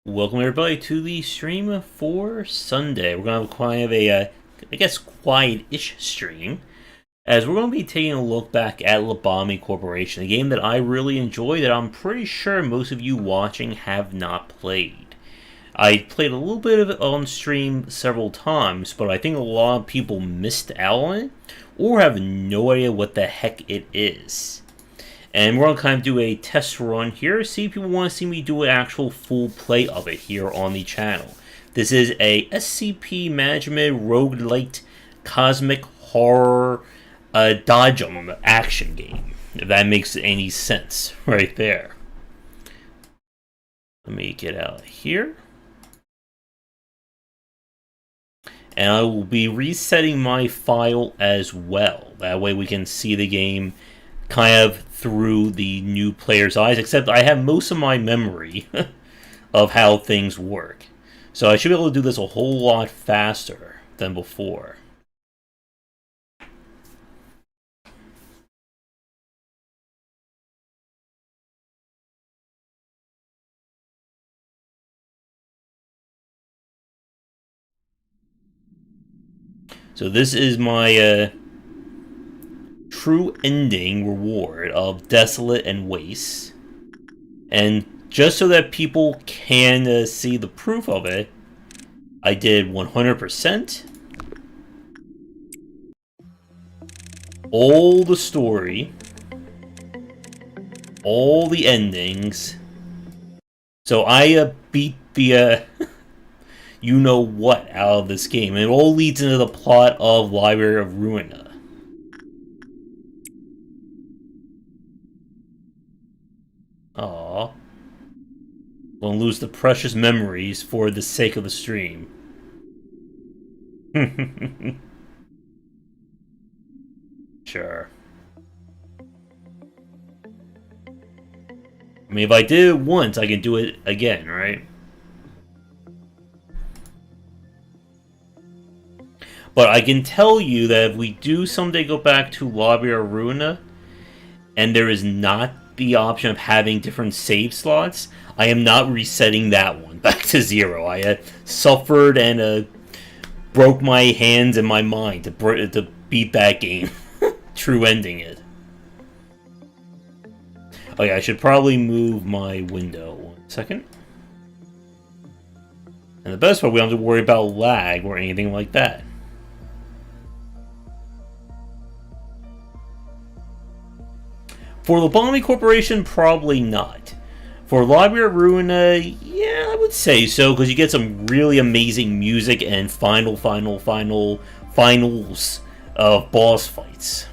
Welcome everybody to the stream for Sunday. We're gonna have kind of a, I guess, quiet-ish stream, as we're gonna be taking a look back at Lobotomy Corporation, a game that I really enjoy that I'm pretty sure most of you watching have not played. I played a little bit of it on stream several times, but I think a lot of people missed out on it, or have no idea what the heck it is. And we're going to kind of do a test run here, see if people want to see me do an actual full play of it here on the channel. This is a SCP management roguelite cosmic horror dodge'em action game, if that makes any sense right there. Let me get out of here. And I will be resetting my file as well. That way we can see the game kind of through the new player's eyes, except I have most of my memory of how things work. So I should be able to do this a whole lot faster than before. So this is my true ending reward of Desolate and Waste. And just so that people can see the proof of it, I did 100%. All the story. All the endings. So I beat the you know what out of this game. And it all leads into the plot of Library of Ruina. Aww. Gonna lose the precious memories for the sake of the stream. Sure. I mean, if I did it once, I can do it again, right? But I can tell you that if we do someday go back to Library of Ruina, and there is not the option of having different save slots, I am not resetting that one back to 0. I suffered and broke my hands and my mind to beat that game. True ending it. Okay, I should probably move my window. 1 second. And the best part, we don't have to worry about lag or anything like that. For Lobotomy Corporation, probably not. For Library of Ruina, yeah, I would say so, because you get some really amazing music and finals of boss fights.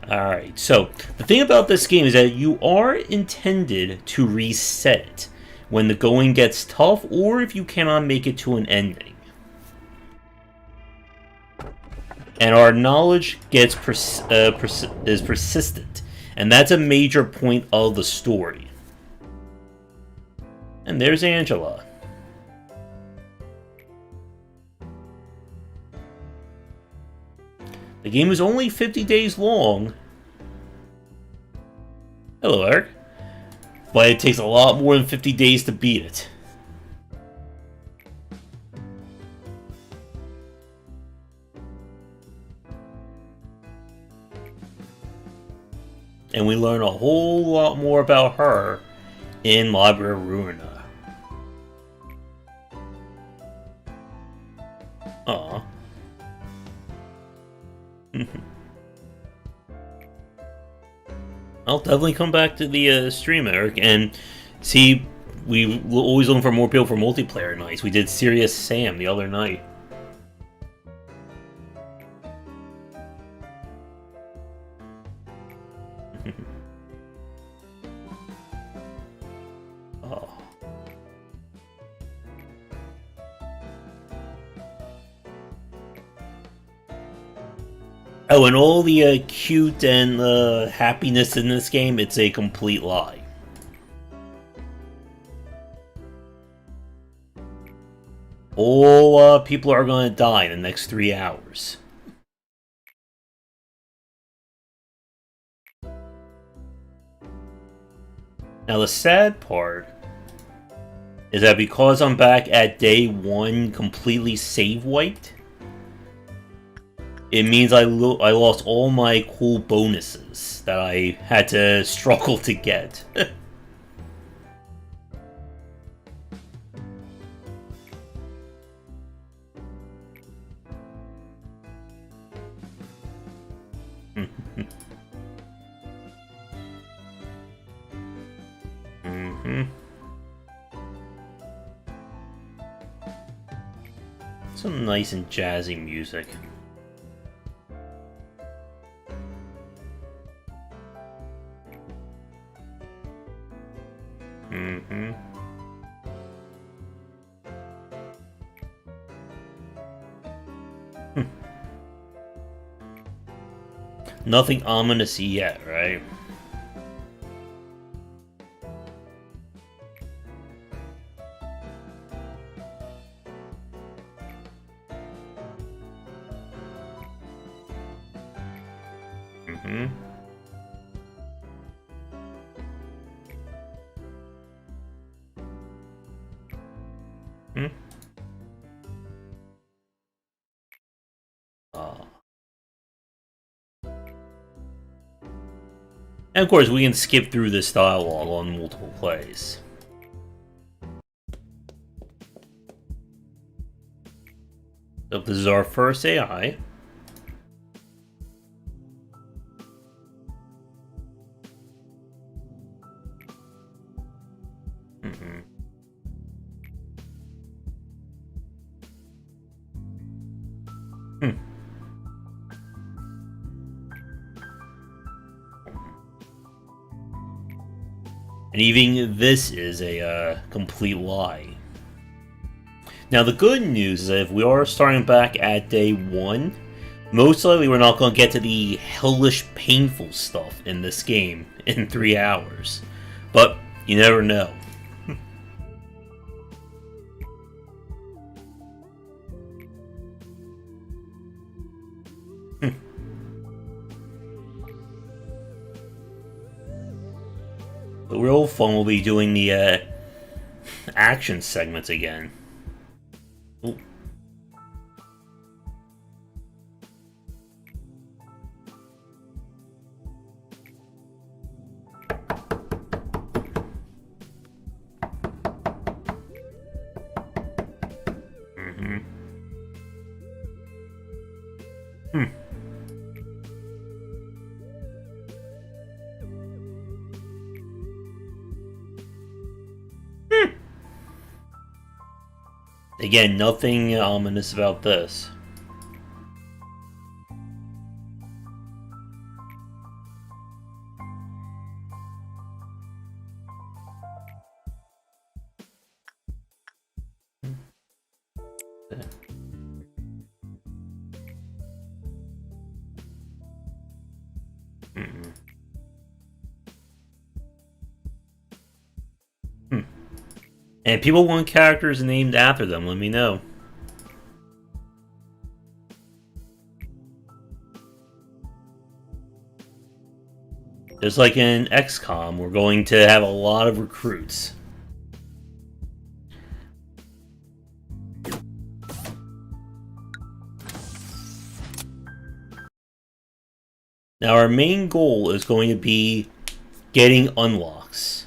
Alright, so the thing about this game is that you are intended to reset it when the going gets tough, or if you cannot make it to an ending. And our knowledge gets is persistent, and that's a major point of the story. And there's Angela. The game is only 50 days long. Hello, Eric. But it takes a lot more than 50 days to beat it. And we learn a whole lot more about her in Library of Ruina. Aww. I'll definitely come back to the stream, Eric, and see. We always looking for more people for multiplayer nights. We did Serious Sam the other night. Oh. Oh, and all the cute and happiness in this game, it's a complete lie. all people are going to die in the next 3 hours. Now the sad part is that because I'm back at day 1 completely save wiped, it means I lost all my cool bonuses that I had to struggle to get. Some nice and jazzy music. Nothing ominous yet, right? And of course, we can skip through this dialogue on multiple plays. So this is our first AI. And even this is a complete lie. Now the good news is that if we are starting back at day 1, most likely we're not going to get to the hellish painful stuff in this game in 3 hours. But you never know. The real fun will be doing the action segments again. Ooh. Again, nothing ominous about this. And if people want characters named after them, let me know. Just like in XCOM, we're going to have a lot of recruits. Now our main goal is going to be getting unlocks.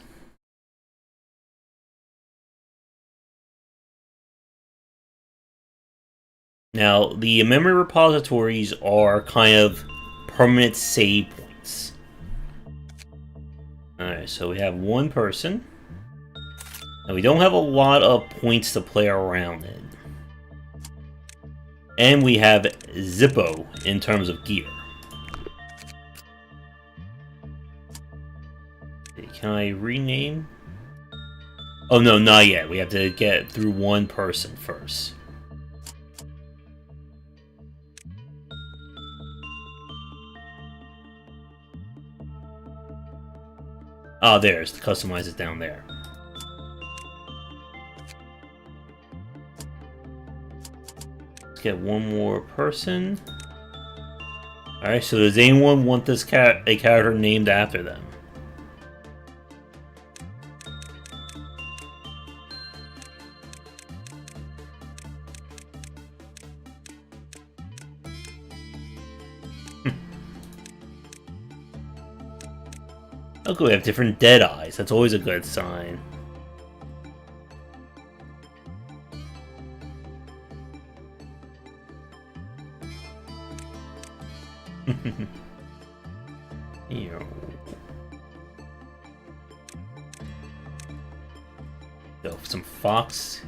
Now, the memory repositories are kind of permanent save points. Alright, so we have one person. And we don't have a lot of points to play around in. And we have Zippo in terms of gear. Can I rename? Oh no, not yet. We have to get through one person first. Oh, there's to customize it down there. Let's get one more person. Alright, so does anyone want this a character named after them? Okay, we have different dead eyes. That's always a good sign. Go for some fox.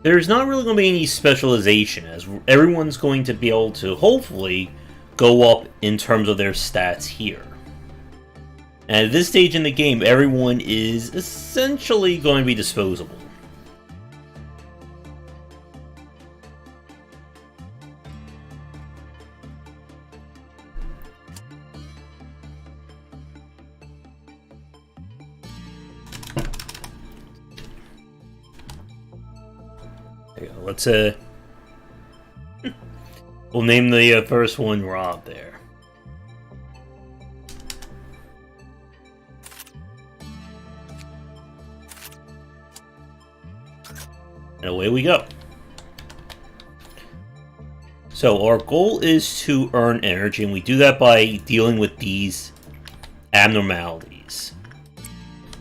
There's not really going to be any specialization, as everyone's going to be able to, hopefully, go up in terms of their stats here. And at this stage in the game, everyone is essentially going to be disposable. Let's we'll name the first one Rob there. And away we go. So our goal is to earn energy, and we do that by dealing with these abnormalities.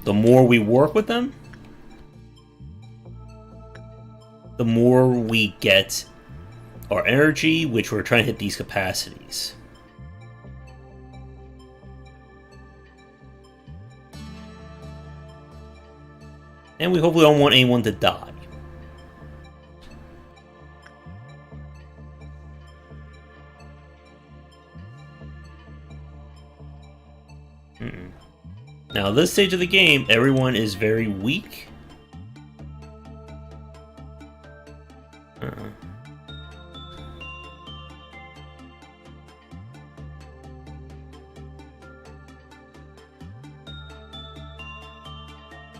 The more we work with them, the more we get our energy, which we're trying to hit these capacities. And we hopefully don't want anyone to die. Now, at this stage of the game, everyone is very weak.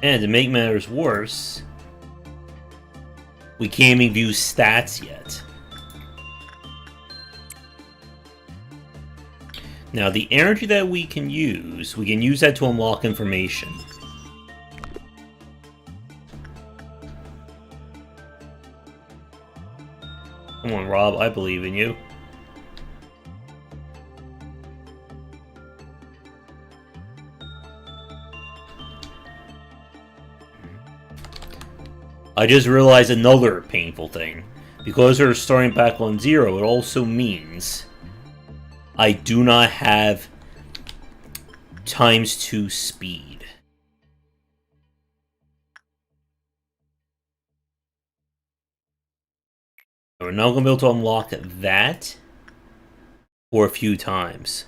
And to make matters worse, we can't even view stats yet. Now, the energy that we can use that to unlock information. Come on, Rob, I believe in you. I just realized another painful thing. Because we're starting back on 0, it also means I do not have ×2 speed. We're not going to be able to unlock that for a few times.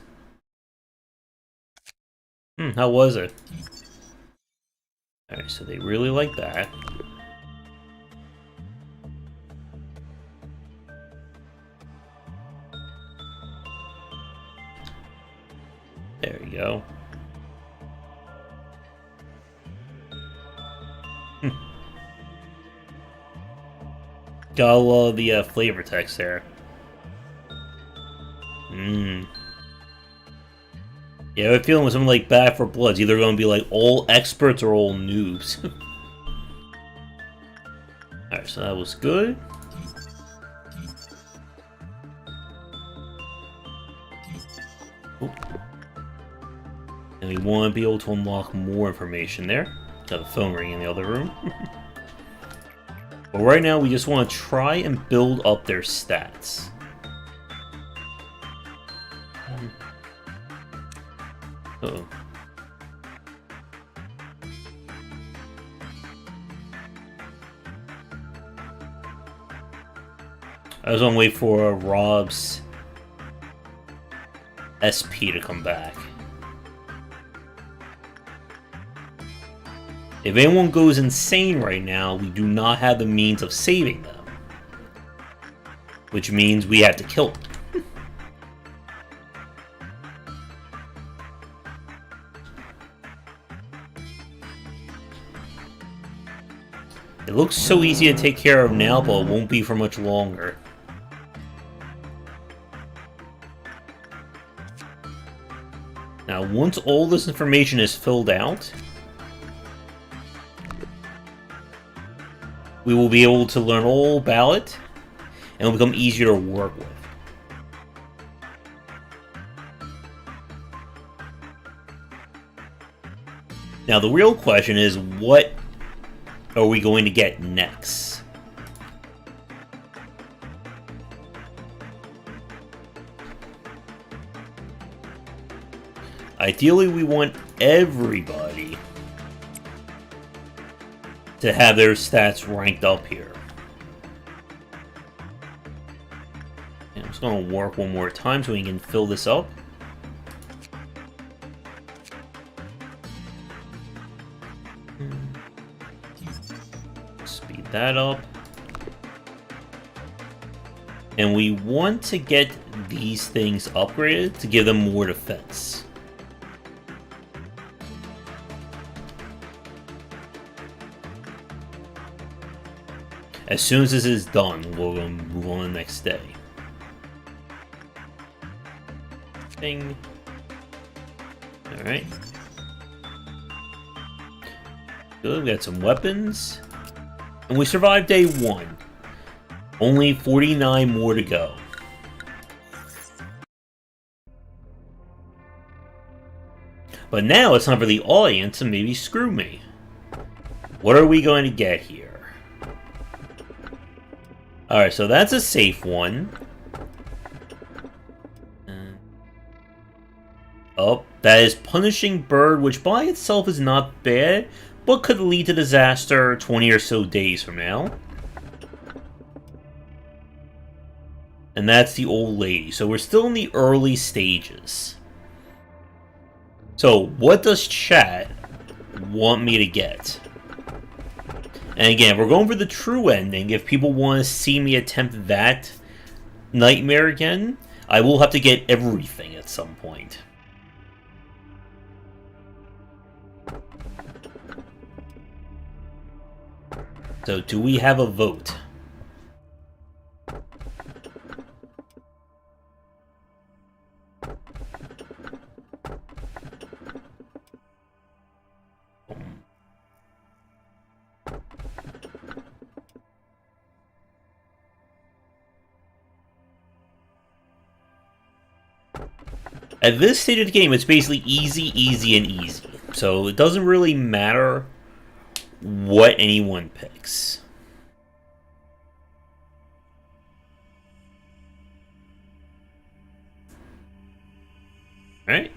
How was it? Alright, so they really like that. There we go. Gotta love the flavor text there. Yeah, I have a feeling with something like Back 4 Blood, it's either going to be like all experts or all noobs. Alright, so that was good. And we want to be able to unlock more information there. Got a phone ringing in the other room. But right now, we just want to try and build up their stats. Uh-oh. I was going to wait for Rob's SP to come back. If anyone goes insane right now, we do not have the means of saving them. Which means we have to kill them. It looks so easy to take care of now, but it won't be for much longer. Now, once all this information is filled out, we will be able to learn all about it, and it will become easier to work with. Now, the real question is, what are we going to get next? Ideally, we want everybody to have their stats ranked up here. And I'm just going to work one more time so we can fill this up. Speed that up. And we want to get these things upgraded to give them more defense. As soon as this is done, we'll move on to the next day. Thing. Alright. Good, we got some weapons. And we survived day 1. Only 49 more to go. But now it's time for the audience to maybe screw me. What are we going to get here? Alright, so that's a safe one. Oh, that is Punishing Bird, which by itself is not bad, but could lead to disaster 20 or so days from now. And that's the Old Lady, so we're still in the early stages. So, what does chat want me to get? And again, we're going for the true ending. If people want to see me attempt that nightmare again, I will have to get everything at some point. So, do we have a vote? At this stage of the game, it's basically easy, easy, and easy. So it doesn't really matter what anyone picks. Alright.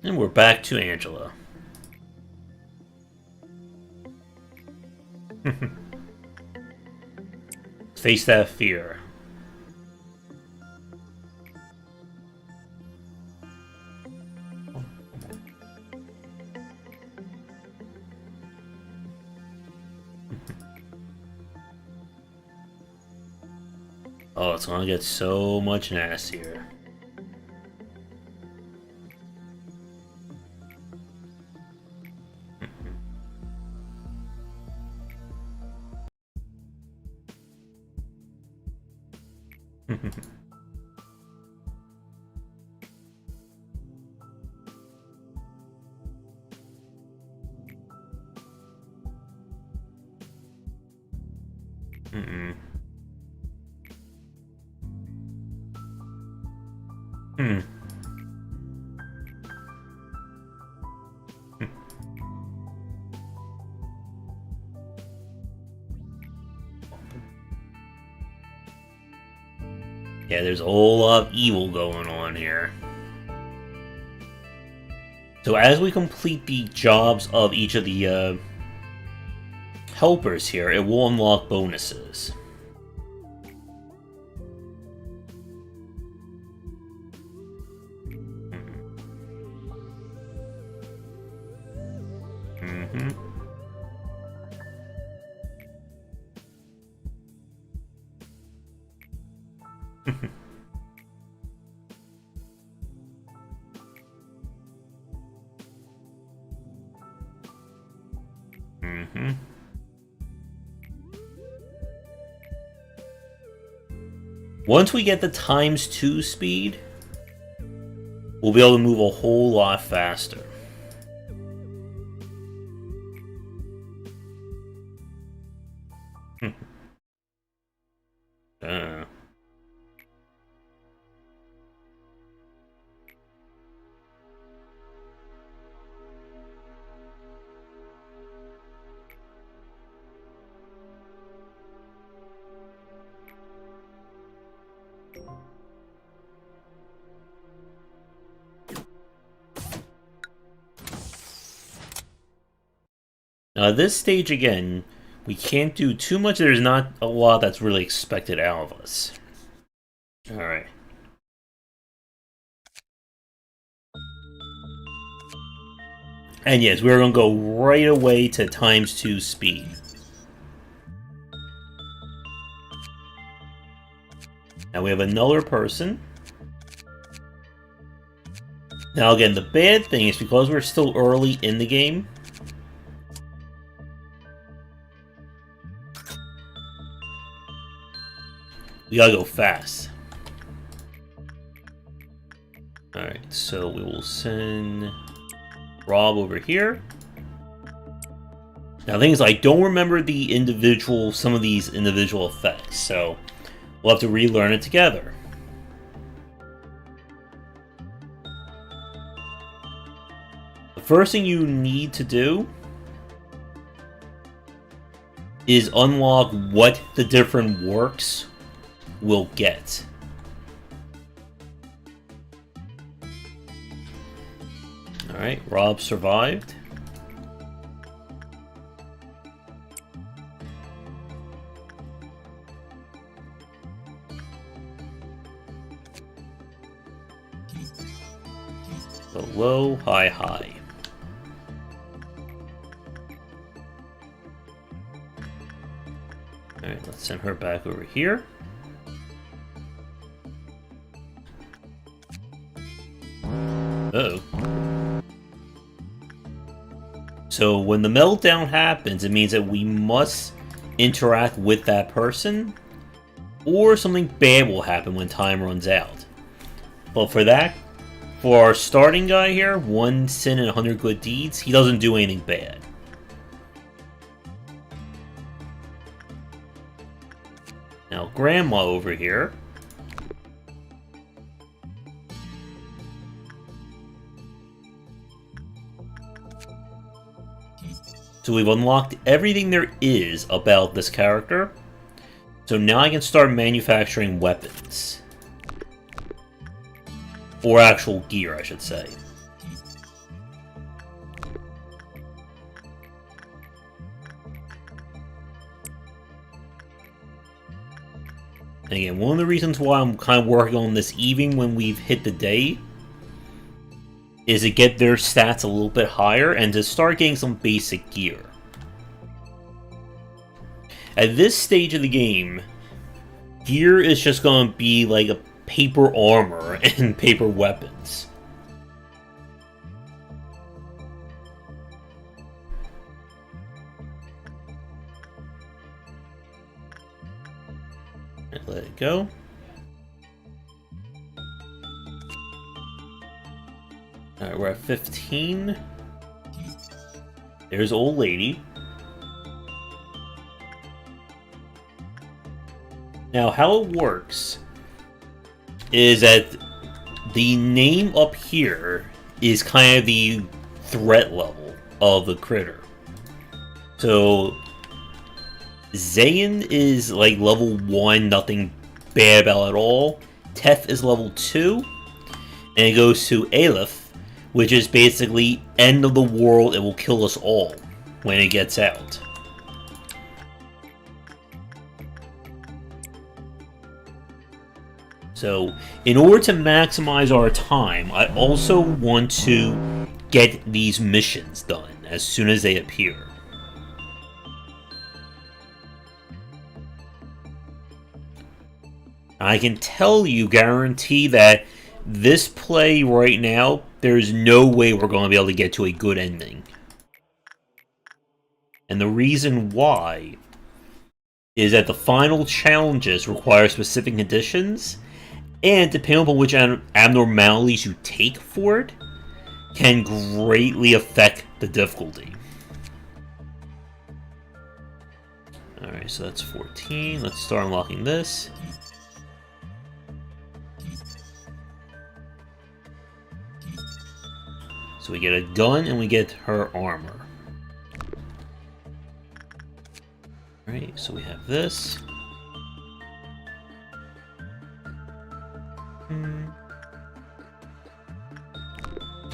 And we're back to Angela. Face that fear. Oh, it's gonna get so much nastier. Yeah, there's a whole lot of evil going on here. So as we complete the jobs of each of the helpers here, it will unlock bonuses. Once we get the ×2 speed, we'll be able to move a whole lot faster. Now, at this stage again, we can't do too much. There's not a lot that's really expected out of us. Alright. And yes, we're going to go right away to ×2 speed. Now we have another person. Now again, the bad thing is because we're still early in the game, we gotta go fast. Alright, so we will send Rob over here. Now the thing is, I don't remember some of these individual effects, so we'll have to relearn it together. The first thing you need to do is unlock what the different works will get. Alright, Rob survived. So low, high, high. Alright, let's send her back over here. Uh-oh. So when the meltdown happens, it means that we must interact with that person, or something bad will happen when time runs out. But for our starting guy here, 1 sin and 100 good deeds, he doesn't do anything bad. Now, Grandma over here. So we've unlocked everything there is about this character. So now I can start manufacturing weapons. Or actual gear, I should say. And again, one of the reasons why I'm kind of working on this even when we've hit the day is to get their stats a little bit higher and to start getting some basic gear. At this stage of the game, gear is just going to be like a paper armor and paper weapons. Let it go. Alright, we're at 15. There's old lady. Now, how it works is that the name up here is kind of the threat level of the critter. So, Zayn is like level 1, nothing bad about at all. Teth is level 2. And it goes to Aleph, which is basically end of the world, it will kill us all when it gets out. So, in order to maximize our time, I also want to get these missions done as soon as they appear. I can guarantee that this play right now, there's no way we're going to be able to get to a good ending. And the reason why is that the final challenges require specific conditions, and depending upon which abnormalities you take for it, can greatly affect the difficulty. Alright, so that's 14. Let's start unlocking this. So we get a gun and we get her armor. Alright, so we have this.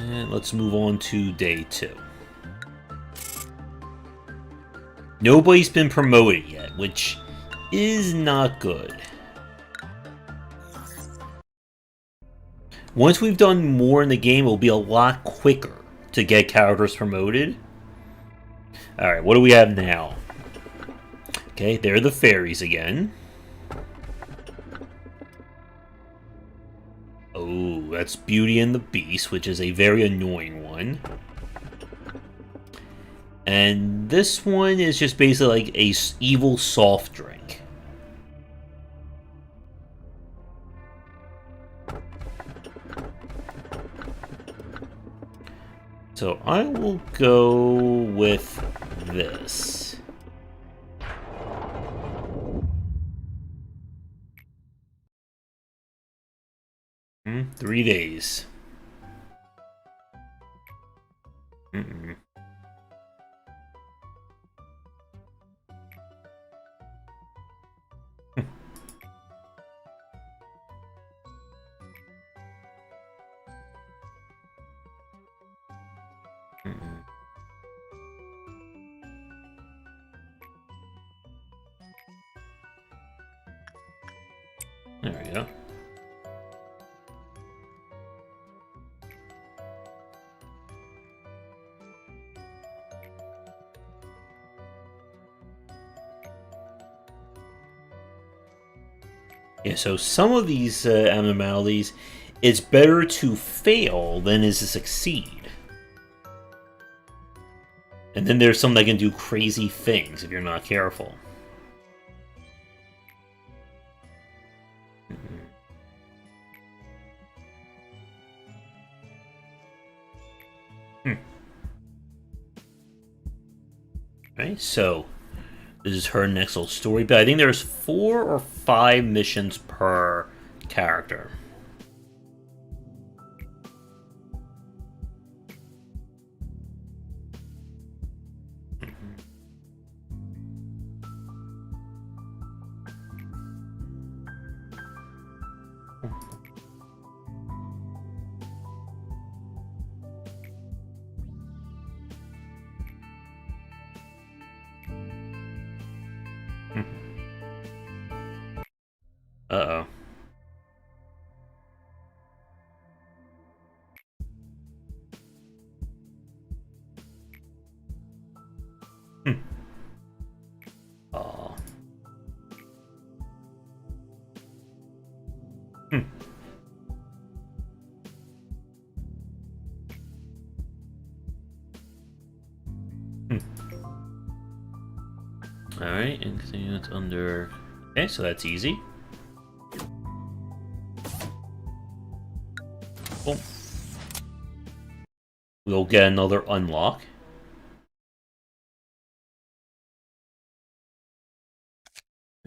And let's move on to day 2. Nobody's been promoted yet, which is not good. Once we've done more in the game, it'll be a lot quicker to get characters promoted. Alright, what do we have now? Okay, there are the fairies again. Oh, that's Beauty and the Beast, which is a very annoying one. And this one is just basically like a evil soft drink. So I will go with this. Hmm, 3 days. Mm-mm. There we go. Yeah, so some of these abnormalities, it's better to fail than is to succeed. And then there's some that can do crazy things if you're not careful. Okay, so this is her next little story, but I think there's 4 or 5 missions per character. Uh-oh. Aw. Alright, and continue that's under... Okay, so that's easy. Boom. We'll get another unlock.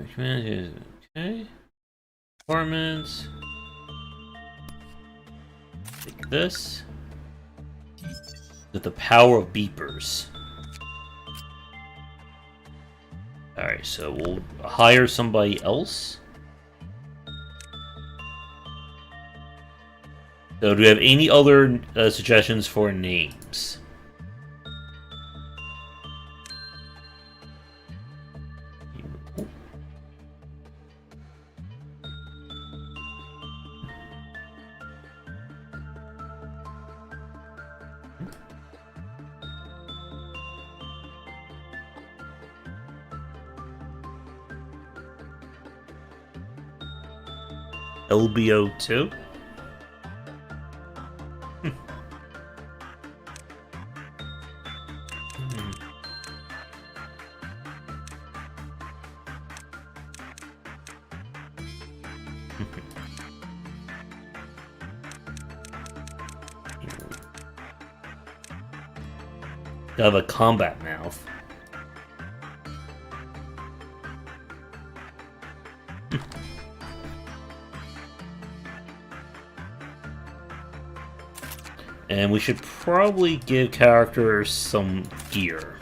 Okay. Apartments. Take this. With the power of beepers. Alright, so we'll hire somebody else. So do we have any other suggestions for names? LBO2? Gotta have a combat mouth. And we should probably give characters some gear.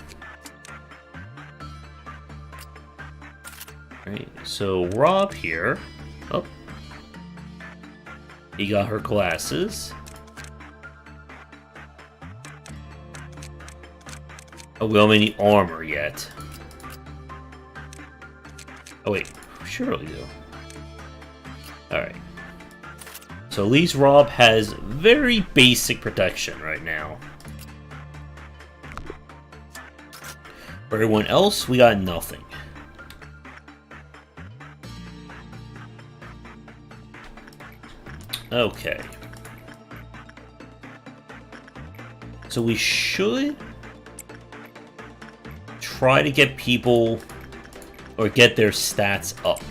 Right, so Rob here. Oh. He got her glasses. Oh, we don't have any armor yet. Oh wait, surely do. Alright. So at least Rob has very basic protection right now. For everyone else, we got nothing. Okay. So we should try to get people or get their stats up.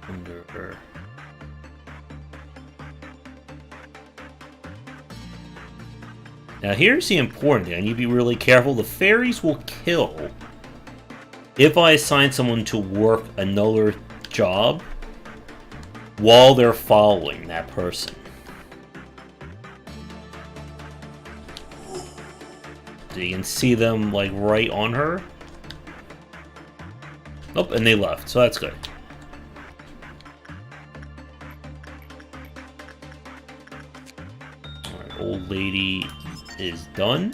Under her. Now here's the important thing. I need to be really careful. The fairies will kill if I assign someone to work another job while they're following that person. So you can see them like right on her. Oh, and they left, so that's good. Alright, old lady is done.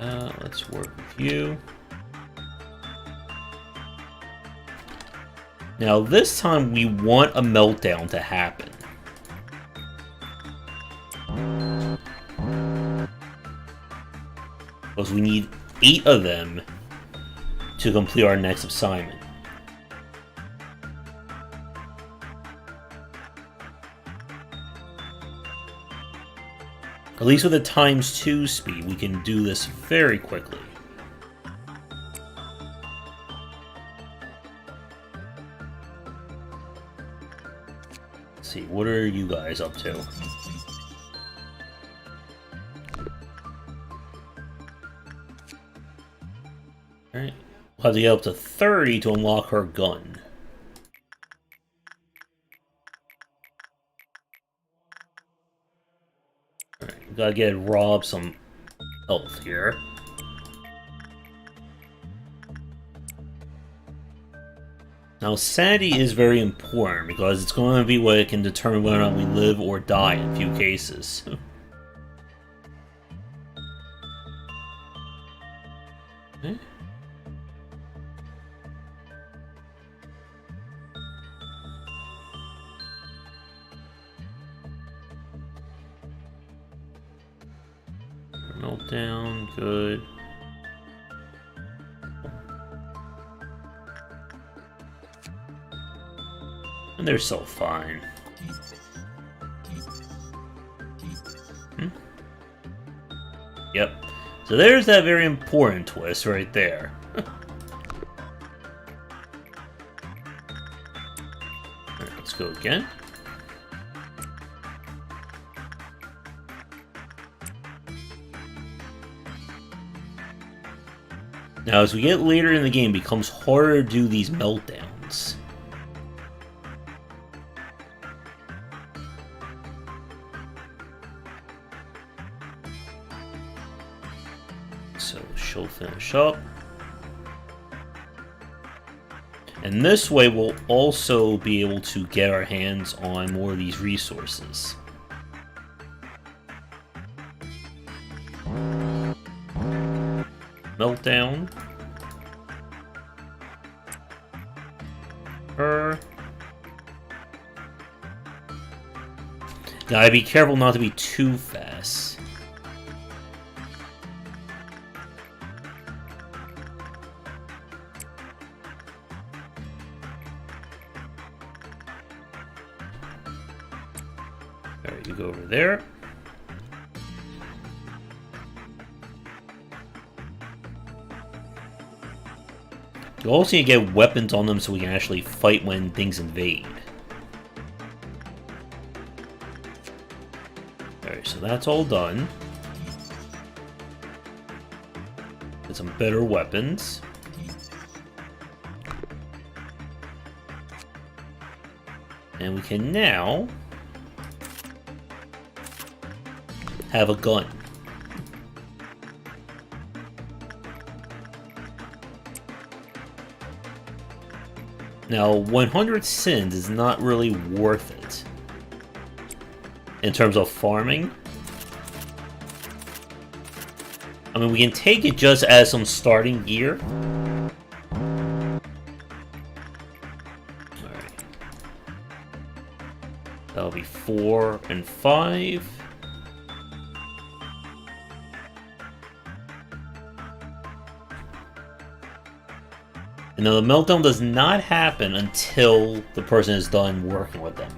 Alright, let's work with you. Now this time we want a meltdown to happen. Because we need 8 of them to complete our next assignment. At least with a ×2 speed, we can do this very quickly. Let's see, what are you guys up to? Alright, we'll have to get up to 30 to unlock her gun. Alright, we gotta get Rob some health here. Now, sanity is very important because it's going to be what can determine whether or not we live or die in a few cases. Okay. Meltdown, good. And they're so fine. Yep. So there's that very important twist right there. Alright, let's go again. Now, as we get later in the game, it becomes harder to do these meltdowns. So she'll finish up. And this way we'll also be able to get our hands on more of these resources. Meltdown. Her. Gotta be careful not to be too fast. Alright, you go over there. You also need to get weapons on them so we can actually fight when things invade. Alright, so that's all done. Get some better weapons. And we can now have a gun. Now, 100 sins is not really worth it in terms of farming. I mean, we can take it just as some starting gear. Alright. That'll be 4 and 5. And now the meltdown does not happen until the person is done working with them.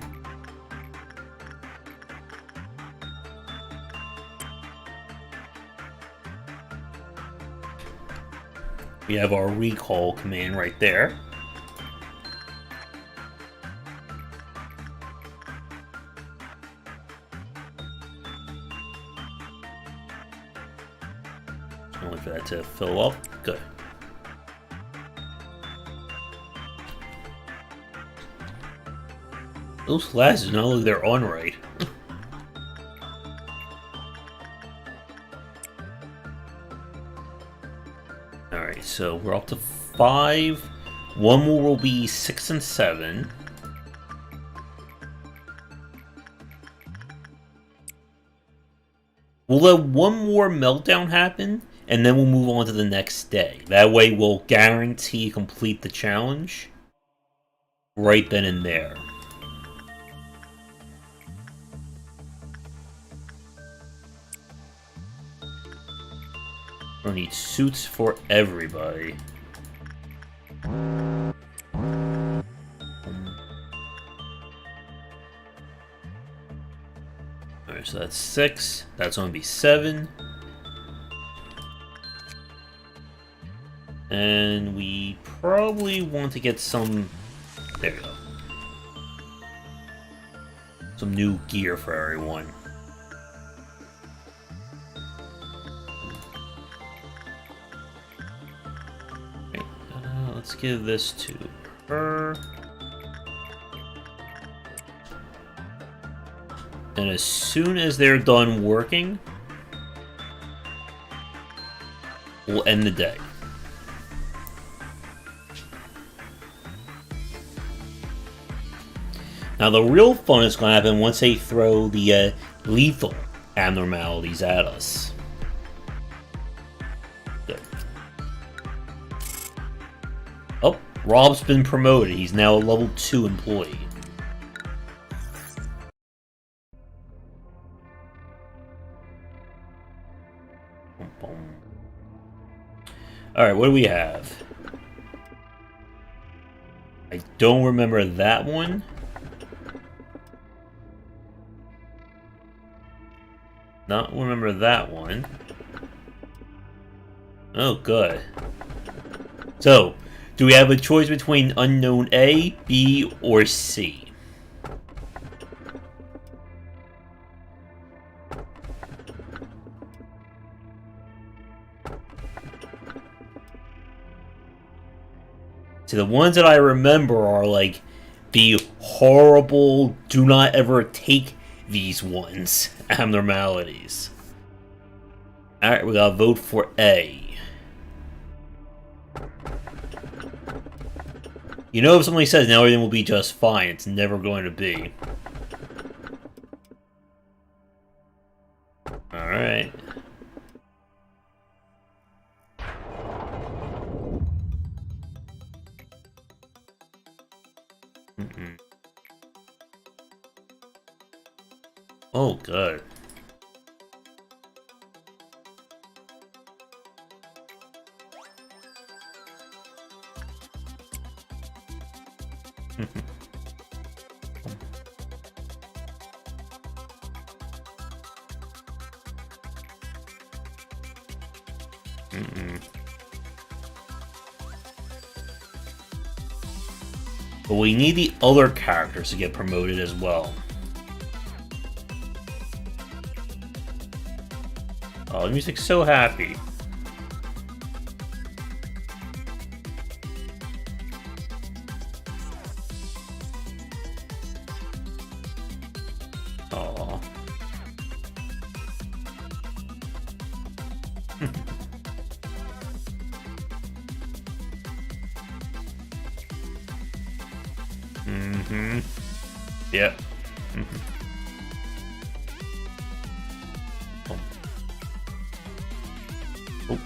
We have our recall command right there. I'll wait for that to fill up. Good. Those glasses don't look like they're on right. Alright, so we're up to 5. One more will be 6 and 7. We'll let one more meltdown happen, and then we'll move on to the next day. That way we'll guarantee complete the challenge right then and there. We're gonna need suits for everybody. Alright, so that's 6. That's gonna be 7. And we probably want to get some... There we go. Some new gear for everyone. Let's give this to her. And as soon as they're done working, we'll end the day. Now the real fun is going to happen once they throw the lethal abnormalities at us. Oh, Rob's been promoted. He's now a level 2 employee. Alright, what do we have? I don't remember that one. Not remember that one. Oh, good. So, do we have a choice between unknown A, B, or C? See, the ones that I remember are like the horrible, do not ever take these ones abnormalities. Alright, we gotta vote for A. You know, if somebody says now everything will be just fine, it's never going to be. Alright. Oh, good. Mm-mm. But we need the other characters to get promoted as well. Oh, the music's so happy. Aww. Mm-hmm. Yep. Mm-hmm. Oh. Oh.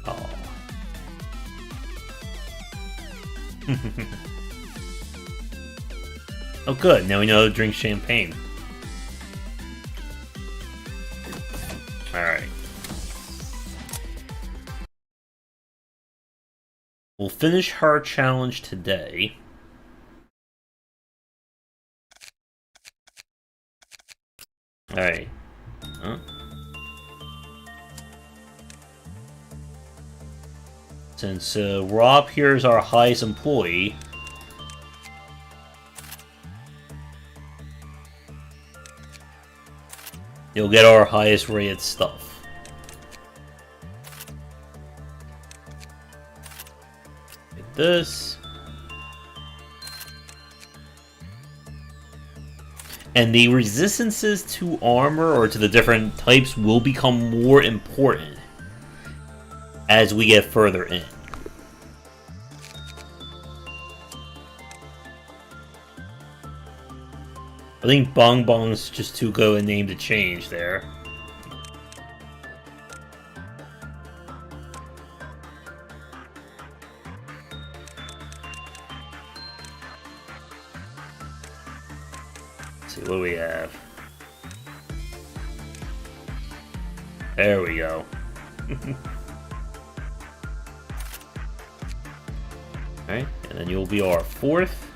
Oh. Oh, good. Now we know how to drink champagne. Alright. We'll finish her challenge today. Alright. Huh? Since Rob here is our highest employee, you'll get our highest rated stuff. Like this. And the resistances to armor or to the different types will become more important as we get further in. I think Bong Bong's just too good a name to change there. Let's see, what do we have? There we go. Alright, and then you'll be our fourth.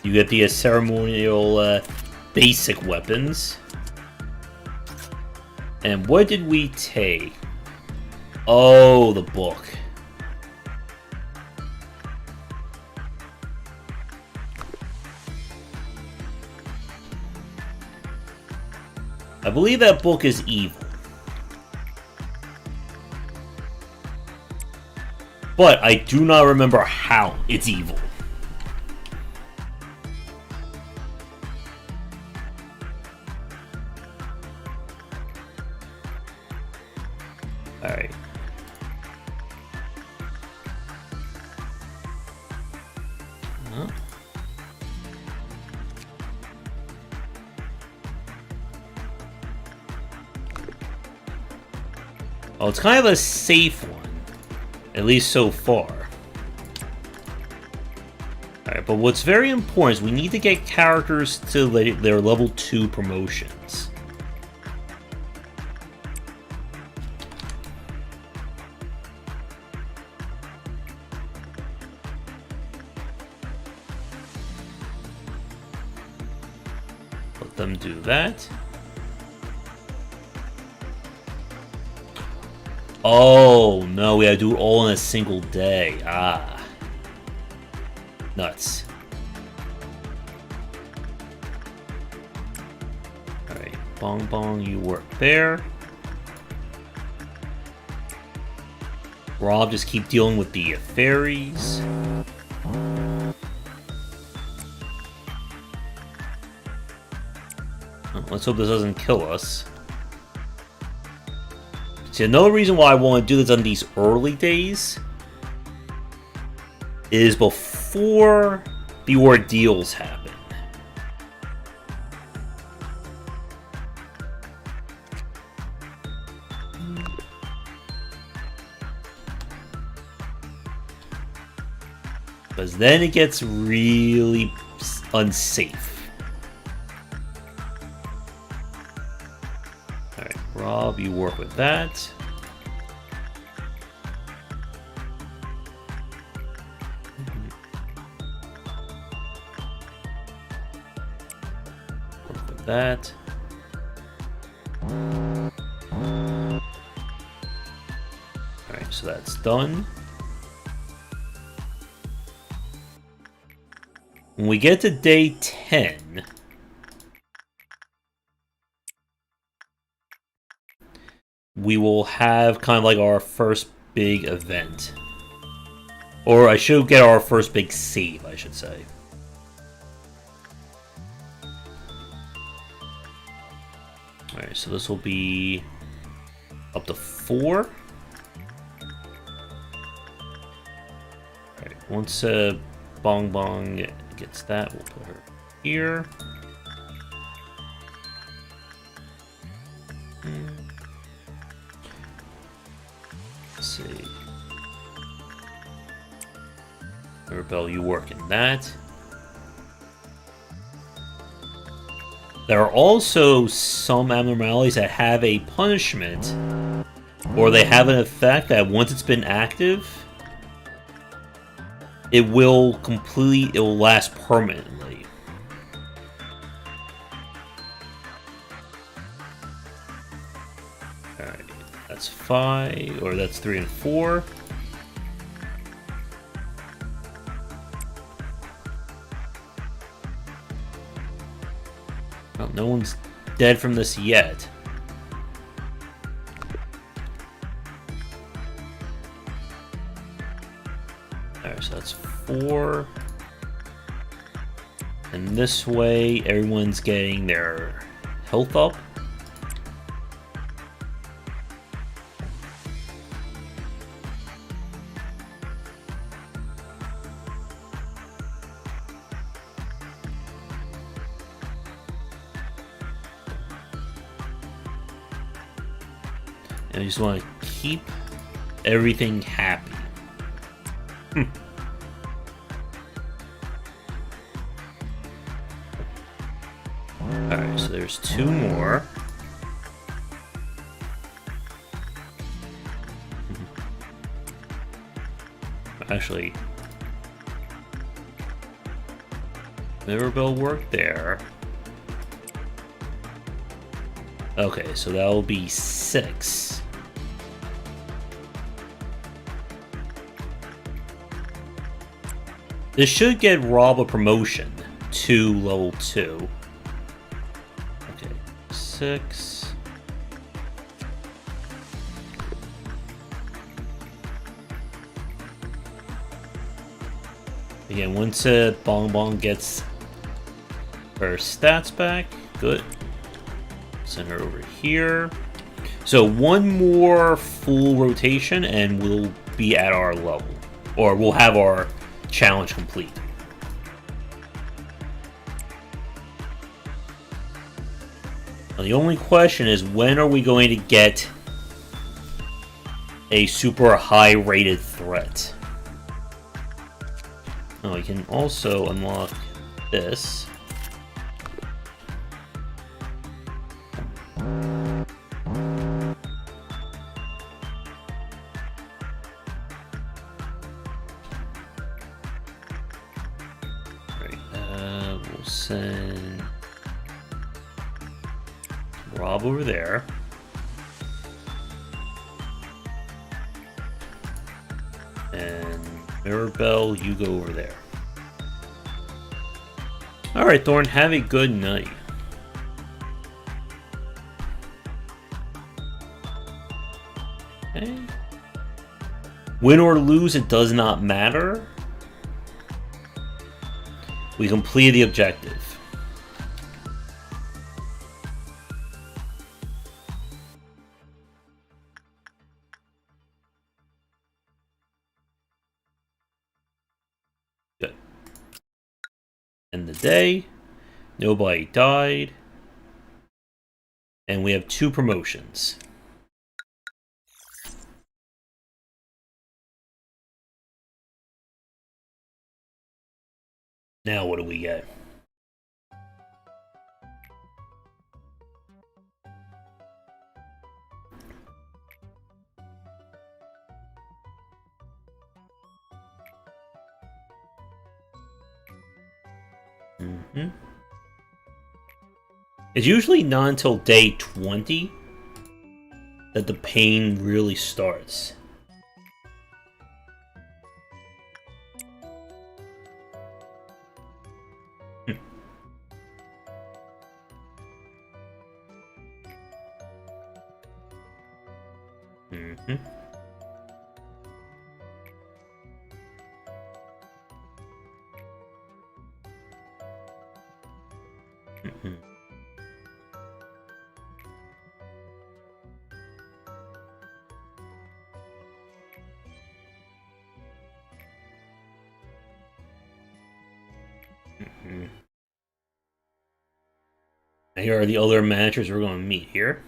You get the ceremonial basic weapons. And what did we take? Oh, the book. I believe that book is evil. But I do not remember how it's evil. Alright. Huh? Oh, it's kind of a safe one. At least so far. Alright, but what's very important is we need to get characters to their level 2 promotions. Let them do that. Oh, no, we gotta do it all in a single day. Ah. Nuts. Alright, Bong Bong, you work there. Rob, just keep dealing with the fairies. Let's hope this doesn't kill us. See, another reason why I want to do this on these early days is before the ordeals happen. Because then it gets really unsafe. Alright, Rob, you work with that. that. Alright, so that's done. When we get to day 10, we will have kind of like our first big event. Or I should get our first big save, I should say. Alright, so this will be up to 4. Alright, once Bong Bong gets that, we'll put her here. Let's see. Rebel, you work in that. There are also some abnormalities that have a punishment, or they have an effect that once it's been active, it will last permanently. Alright, that's 5, or that's 3 and 4. Well, no one's dead from this yet. Alright, so that's 4. And this way, everyone's getting their health up. And I just want to keep everything happy. Alright, so there's 2 more. Actually, Mirabelle worked there. Okay, so that will be 6. This should get Rob a promotion to level 2. Okay, 6. Again, once Bong Bong gets her stats back, good. Send her over here. So 1 more full rotation and we'll be at our level. Or we'll have our challenge complete. Now, the only question is, when are we going to get a super high rated threat? Oh, we can also unlock this. We'll send Rob over there. And Mirabelle, you go over there. Alright, Thorn, have a good night. Okay. Win or lose, it does not matter. We completed the objective. Good. End the day. Nobody died. And we have 2 promotions. Now what do we get? It's usually not until day 20 that the pain really starts. Mm-hmm. Mm-hmm. Mm-hmm. Here are the other managers we're going to meet here.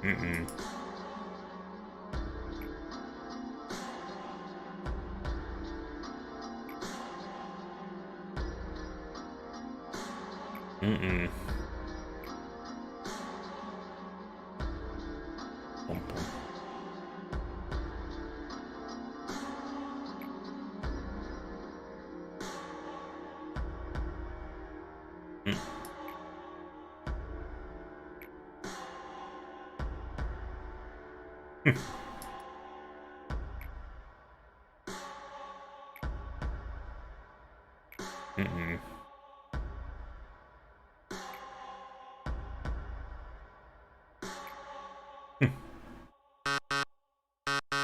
Mm-mm. Mm-mm. Bum, bum. Mm. Mm-mm.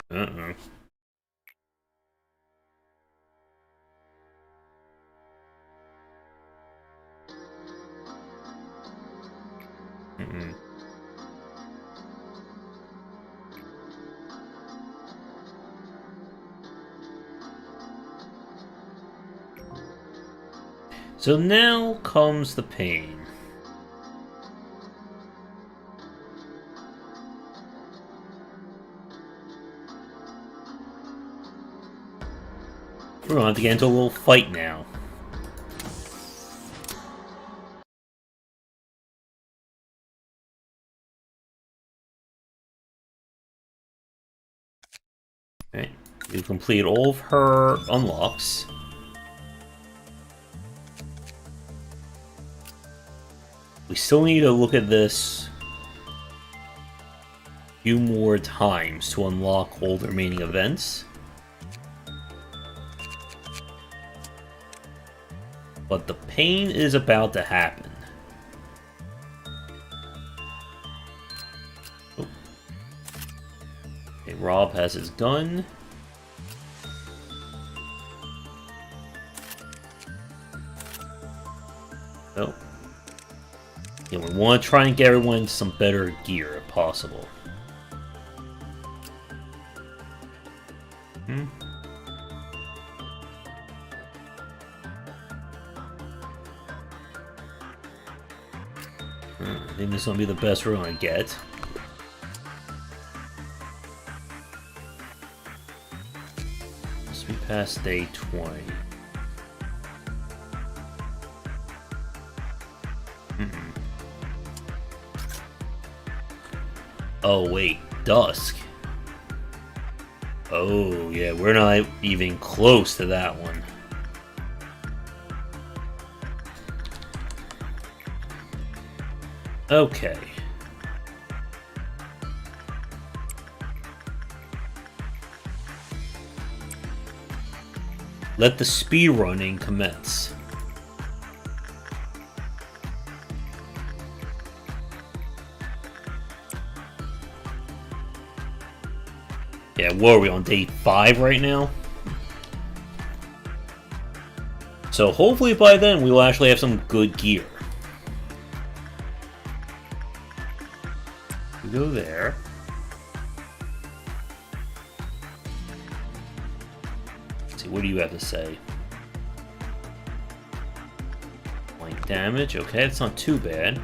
Uh-uh. Mm-mm. So now comes the pain. We're going to have to get into a little fight now. Alright, we've completed all of her unlocks. We still need to look at this a few more times to unlock all the remaining events. But the pain is about to happen. Oh. Okay, Rob has his gun. Oh. Yeah, we want to try and get everyone some better gear if possible. Hmm. I think this is going to be the best we're going to get. Must be past day 20. Mm-mm. Oh wait, dusk. Oh yeah, we're not even close to that one. Okay. Let the speed running commence. Yeah, what are we on day 5 right now? So hopefully by then we will actually have some good gear. We go there. Let's see, what do you have to say? Blank damage, okay, that's not too bad.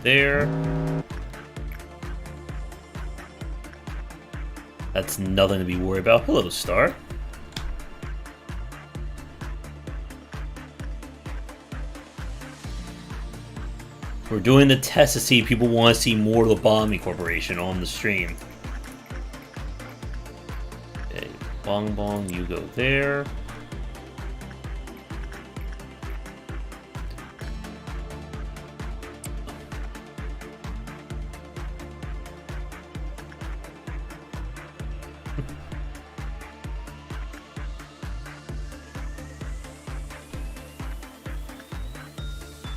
there. That's nothing to be worried about. Hello, Star. We're doing the test to see if people want to see more Lobotomy Corporation on the stream. Okay, Bong Bong, you go there.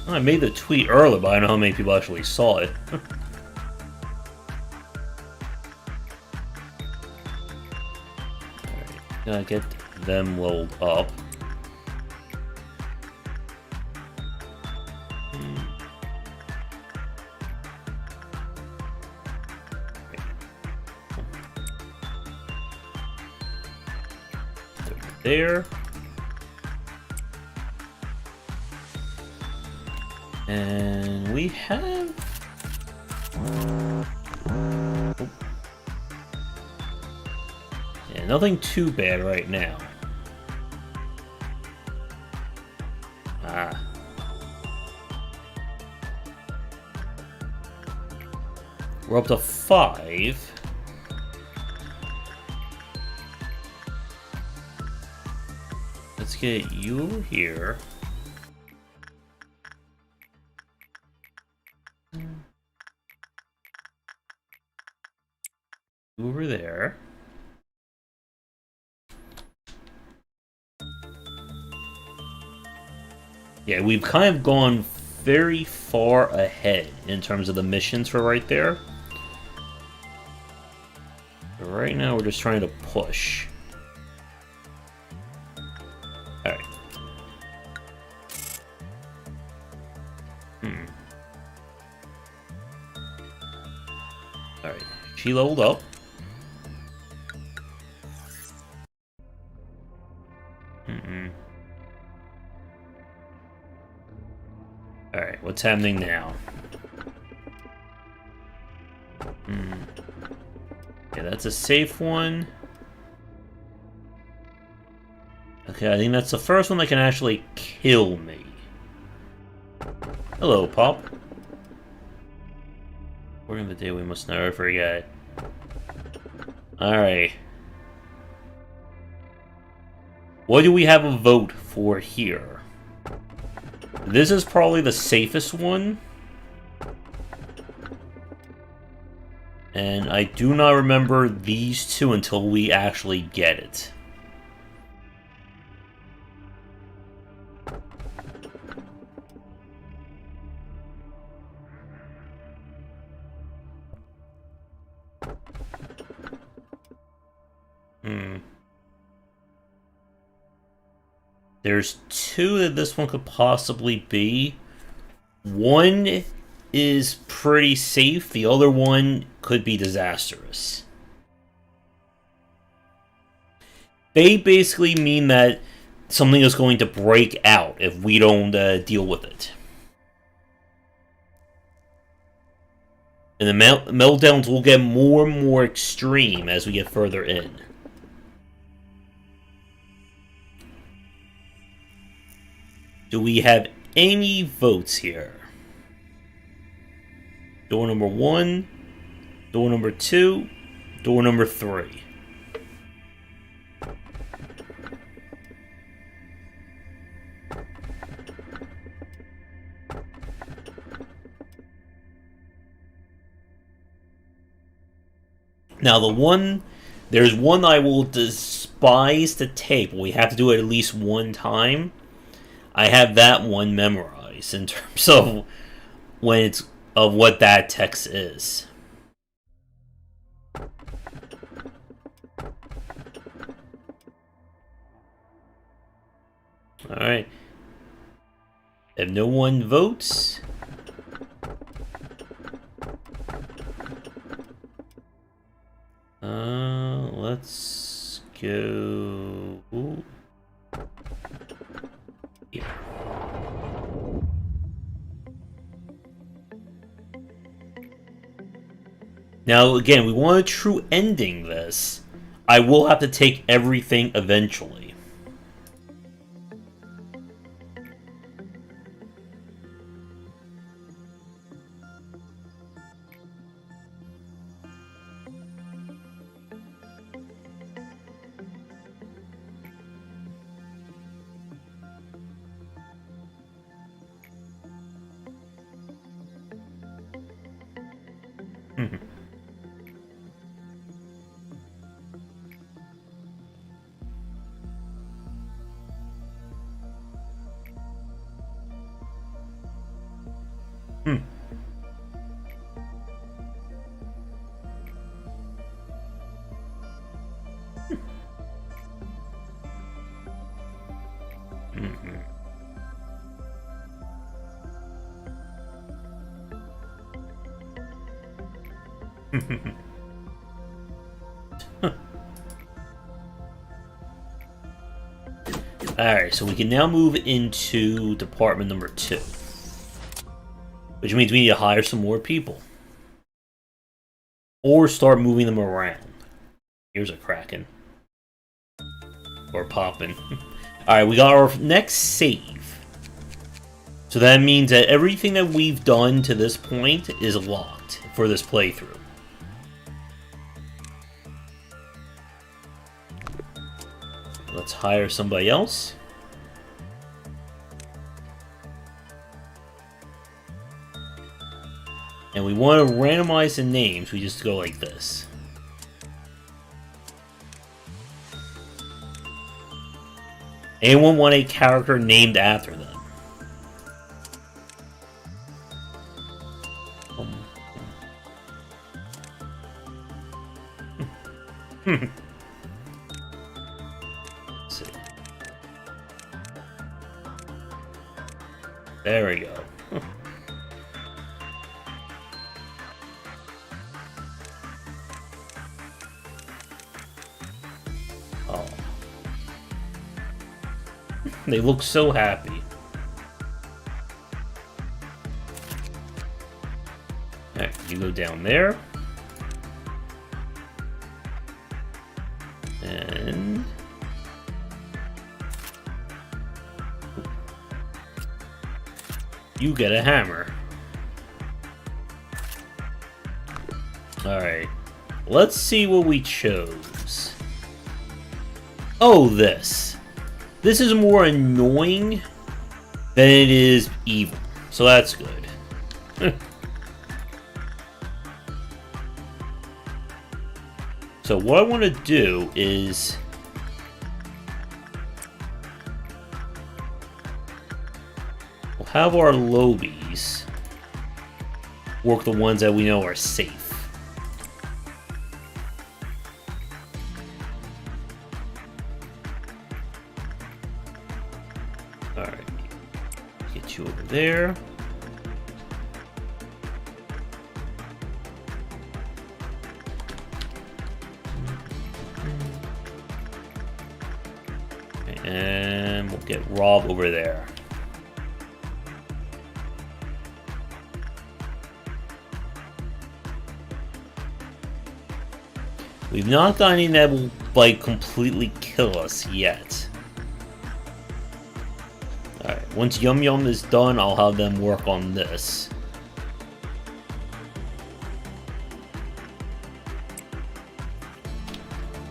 I made the tweet earlier, but I don't know how many people actually saw it. Alright, gotta get them leveled up. There. And we have... yeah, nothing too bad right now. We're up to 5. Let's get you over here. Over there. Yeah, we've kind of gone very far ahead in terms of the missions for right there. But right now, we're just trying to push. Alright. Alright, she leveled up. Alright, what's happening now? Yeah, that's a safe one. Okay, I think that's the first one that can actually kill me. Hello, Pop. Word of the day we must never forget. Alright. What do we have a vote for here? This is probably the safest one. And I do not remember these two until we actually get it. There's 2 that this one could possibly be. One is pretty safe. The other one could be disastrous. They basically mean that something is going to break out if we don't deal with it. And the meltdowns will get more and more extreme as we get further in. Do we have any votes here? Door number 1, door number 2, door number 3. Now there's one I will despise to tape. We have to do it at least one time. I have that one memorized in terms of what that text is. Alright. If no one votes, let's go here. Now, again, we want a true ending this. I will have to take everything eventually. Alright, so we can now move into department number 2. Which means we need to hire some more people. Or start moving them around. Here's a Kraken. Or popping. Alright, we got our next save. So that means that everything that we've done to this point is locked for this playthrough. Let's hire somebody else. And we want to randomize the names. We just go like this. Anyone want a character named after them? Let's see. There we go. Oh. They look so happy. Alright, you go down there. And you get a hammer. Alright. Let's see what we chose. Oh, this. This is more annoying than it is evil. So that's good. So what I want to do is we'll have our lobies work the ones that we know are safe. Alright. Get you over there. And we'll get Rob over there. We've not got anything that will, like, completely kill us yet. Alright, once Yum Yum is done, I'll have them work on this.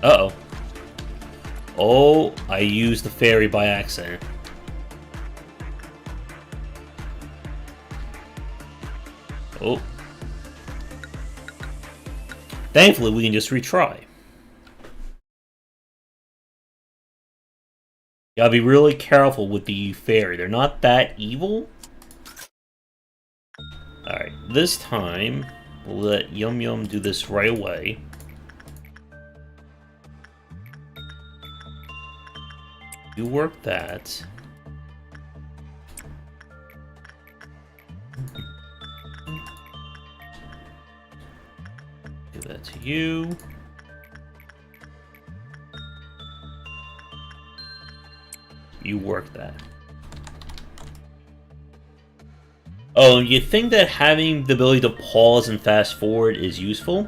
Uh-oh. Oh, I used the fairy by accident. Oh. Thankfully, we can just retry. Gotta be really careful with the fairy. They're not that evil. Alright, this time, we'll let Yum Yum do this right away. You work that. Give that to you. You work that. Oh, you think that having the ability to pause and fast forward is useful?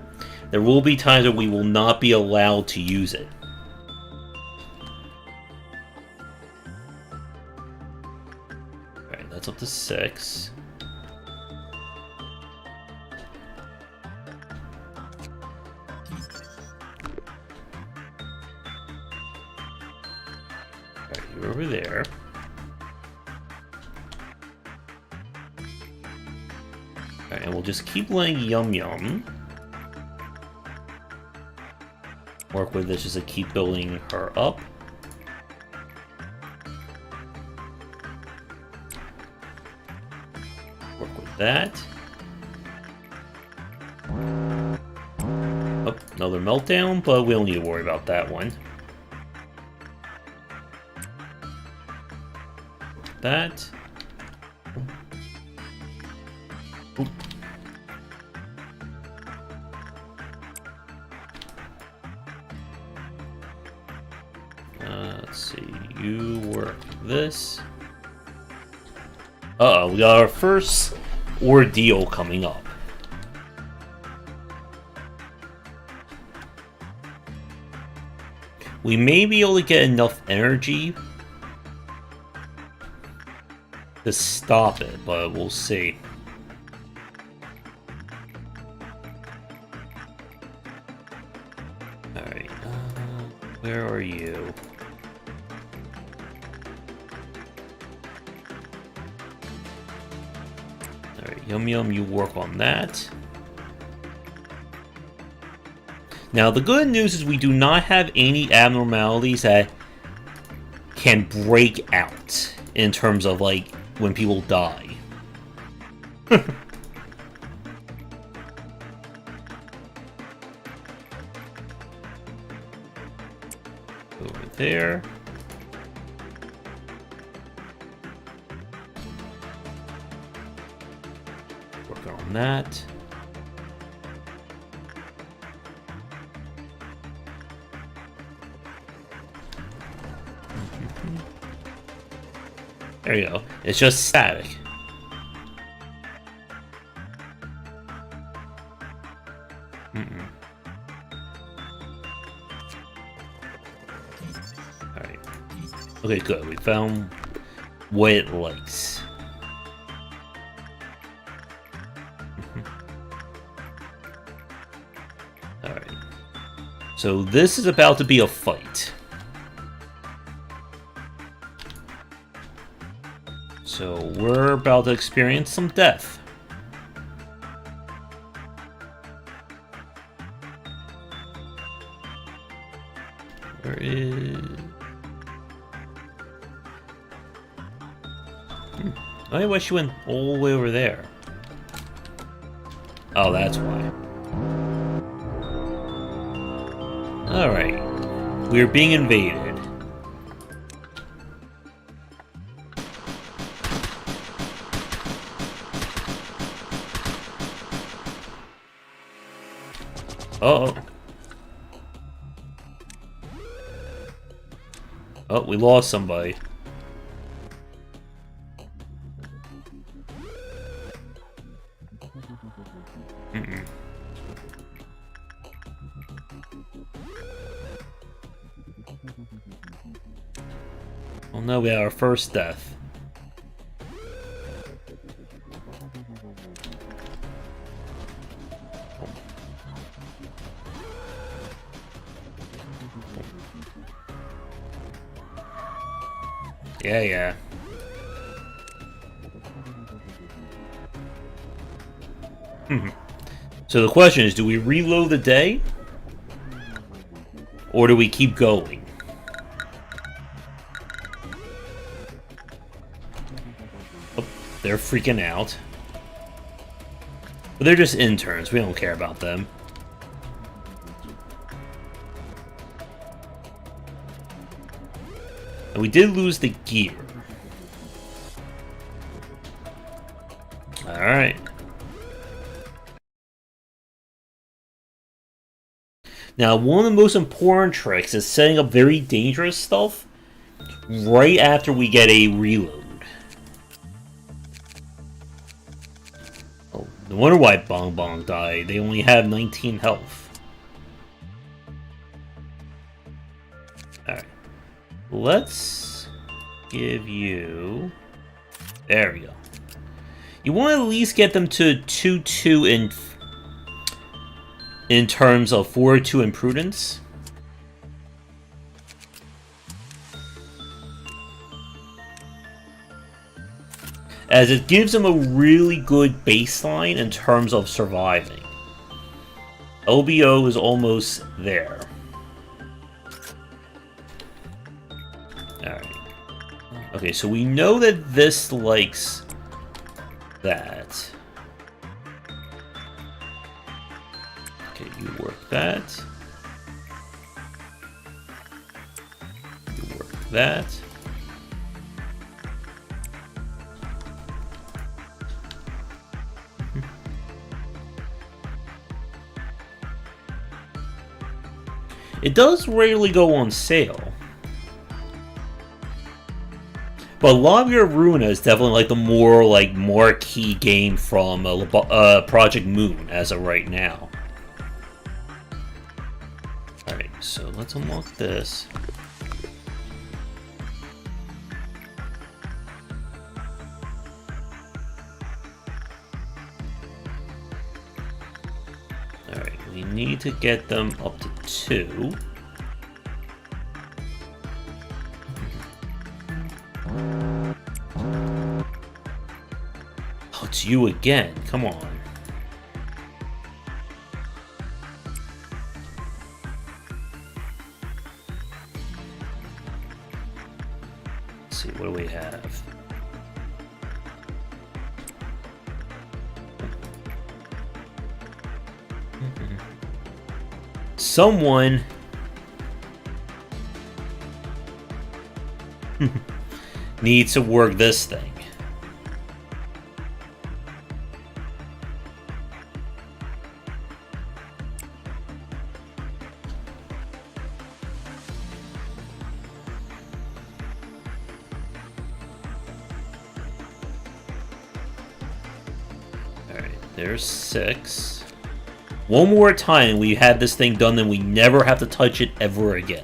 There will be times where we will not be allowed to use it. Alright, that's up to 6. Alright, you're over there. Alright, and we'll just keep letting Yum Yum work with this just to keep building her up. Work with that. Oh, another meltdown, but we don't need to worry about that one. That. Oop. Let's see, you work this. Uh-oh, we got our first ordeal coming up. We may be able to get enough energy to stop it, but we'll see. Alright, where are you? Alright, Yum Yum, you work on that. Now, the good news is we do not have any abnormalities that can break out in terms of, like, when people die. Over there. Working on that. There you go. It's just static. Alright. Okay, good. We found what it likes. Alright. So this is about to be a fight. So we're about to experience some death. Where is... I wish you went all the way over there. Oh, that's why. Alright. We're being invaded. Uh-oh. Oh, we lost somebody. Oh no, we had our first death. Yeah. So the question is, do we reload the day? Or do we keep going? Oh, they're freaking out. But they're just interns, we don't care about them. And we did lose the gear. Alright. Now, one of the most important tricks is setting up very dangerous stuff right after we get a reload. Oh, no wonder why Bong Bong died. They only have 19 health. Alright. Let's give you... There we go. You want to at least get them to 2-2 in terms of 4-2 and prudence. As it gives them a really good baseline in terms of surviving. LBO is almost there. Alright. Okay, so we know that this likes that. Okay, you work that. You work that. It does rarely go on sale. But Lavia Ruina is definitely like the more marquee game from Project Moon as of right now. Alright, so let's unlock this. Alright, we need to get them up to 2. Oh, it's you again. Come on. Let's see, what do we have? Someone needs to work this thing. Alright, there's 6. One more time we had this thing done, then we never have to touch it ever again.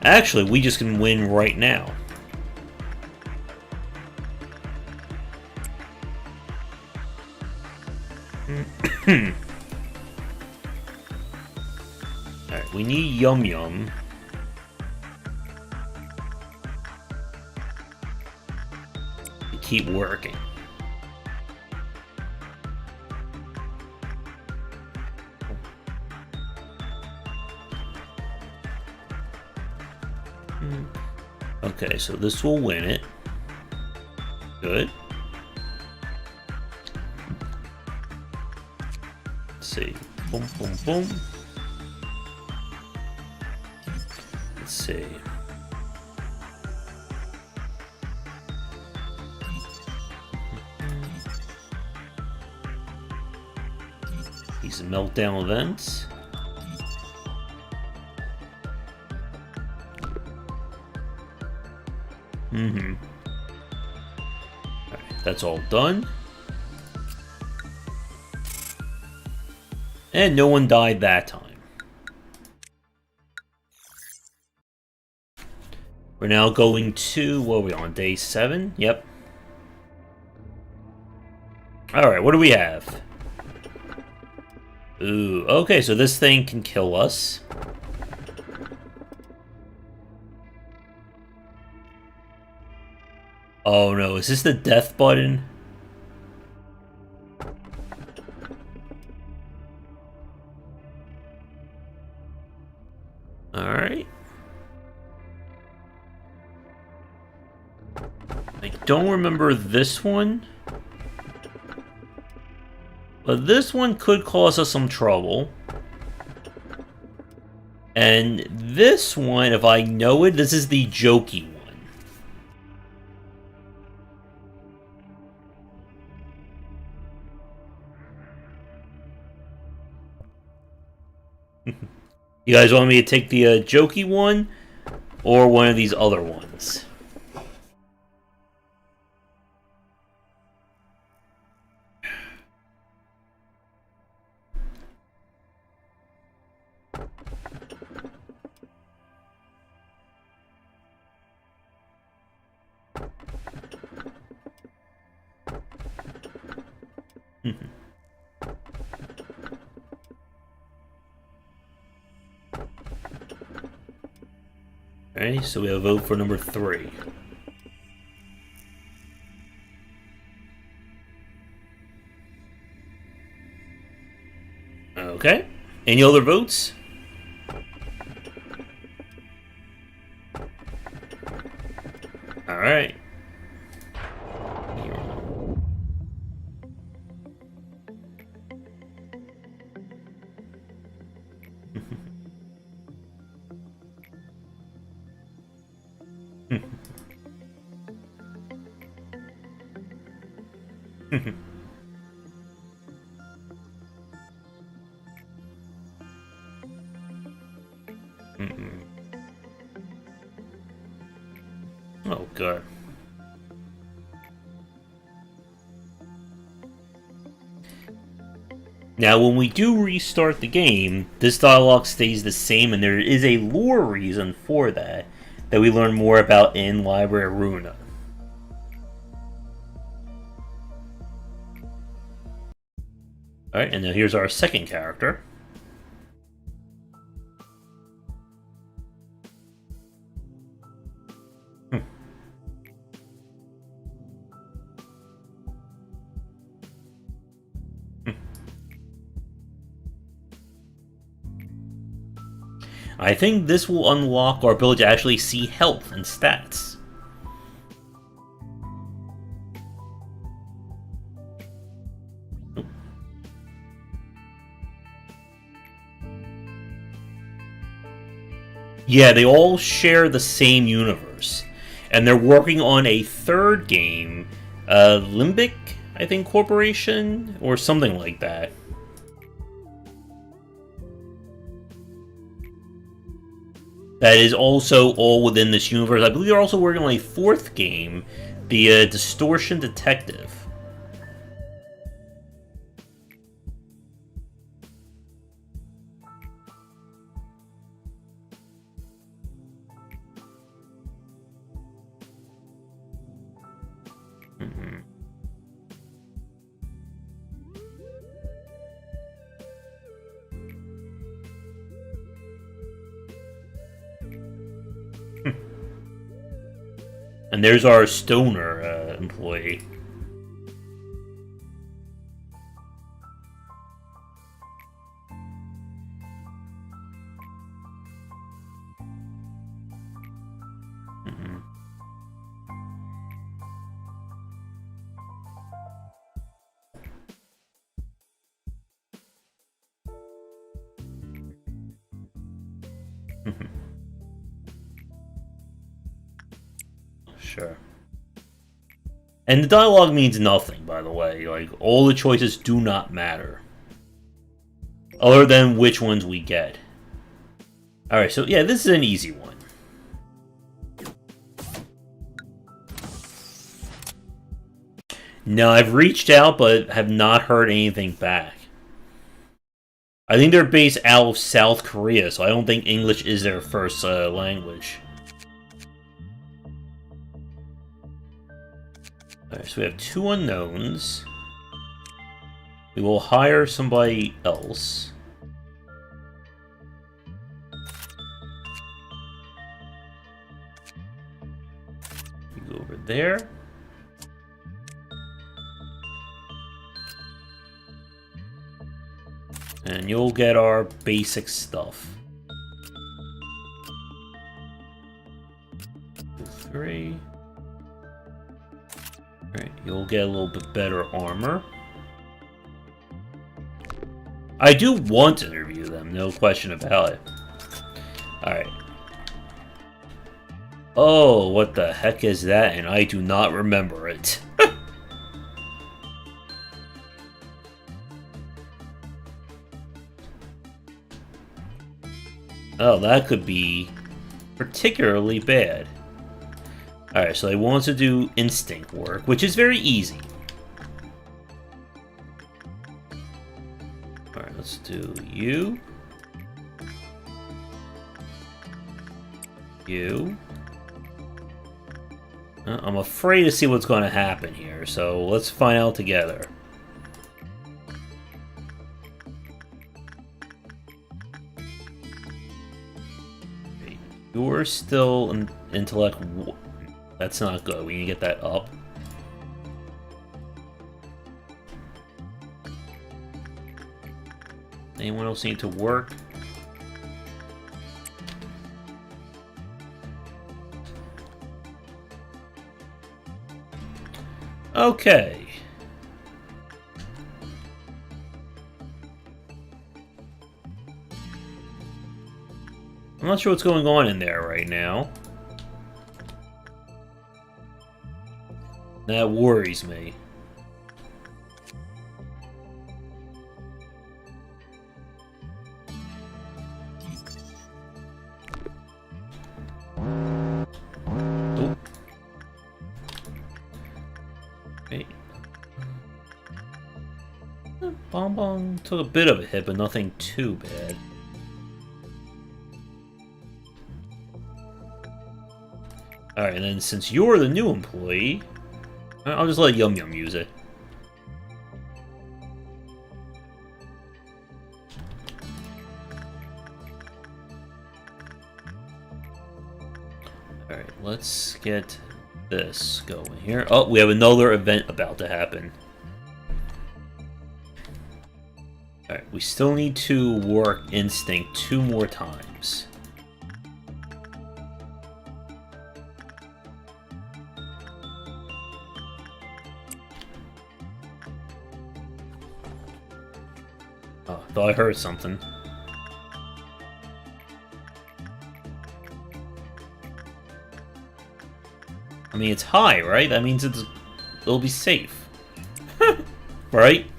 Actually, we just can win right now. Alright, we need Yum Yum. To keep working. Okay, so this will win it. Good. Let's see. Boom, boom, boom. Let's see. These meltdown events. Alright, that's all done. And no one died that time. We're now going to, what are we on, day 7? Yep. Alright, what do we have? Ooh, okay, so this thing can kill us. Oh no, is this the death button? Alright. I don't remember this one. But this one could cause us some trouble. And this one, if I know it, this is the jokey one. You guys want me to take the jokey one, or one of these other ones? Alright, so we have a vote for number 3. Okay. Any other votes? Alright. Oh, God. Now, when we do restart the game, this dialogue stays the same, and there is a lore reason for that we learn more about in Library Runa. Alright, and now here's our second character. I think this will unlock our ability to actually see health and stats. Yeah, they all share the same universe. And they're working on a third game, Limbic, I think, Corporation, or something like that. That is also all within this universe. I believe they're also working on a fourth game, the Distortion Detective. And there's our stoner employee. Sure. And the dialogue means nothing, by the way. Like, all the choices do not matter. Other than which ones we get. Alright, so yeah, this is an easy one. No, I've reached out, but have not heard anything back. I think they're based out of South Korea, so I don't think English is their first language. Alright, so we have 2 unknowns. We will hire somebody else. We go over there. And you'll get our basic stuff. 2, 3. Alright, you'll get a little bit better armor. I do want to interview them, no question about it. Alright. Oh, what the heck is that? And I do not remember it. Oh, that could be particularly bad. Alright, so they want to do instinct work, which is very easy. Alright, let's do you. You. I'm afraid to see what's going to happen here, so let's find out together. You're still in intellect. That's not good. We need to get that up. Anyone else need to work? Okay. I'm not sure what's going on in there right now. That worries me. Oh. Okay. Bonbon took a bit of a hit, but nothing too bad. Alright, and then since you're the new employee, I'll just let Yum Yum use it. Alright, let's get this going here. Oh, we have another event about to happen. Alright, we still need to work Instinct 2 more times. Oh, I thought I heard something. I mean, it's high, right? That means it'll be safe. Right?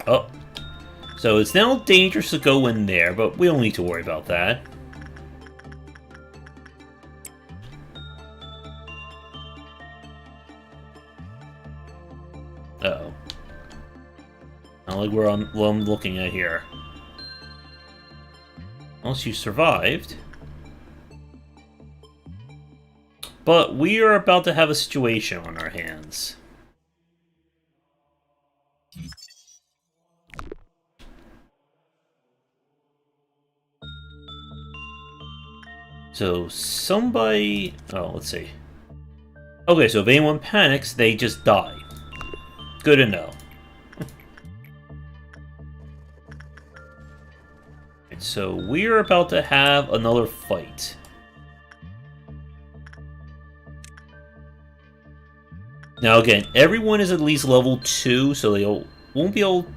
Oh. So it's now dangerous to go in there, but we don't need to worry about that. Uh-oh. Not like what I'm looking at here. Unless you survived. But we are about to have a situation on our hands. So somebody... Oh, let's see. Okay, so if anyone panics, they just die. Good to know. So we're about to have another fight. Now again, everyone is at least level 2, so they won't be able...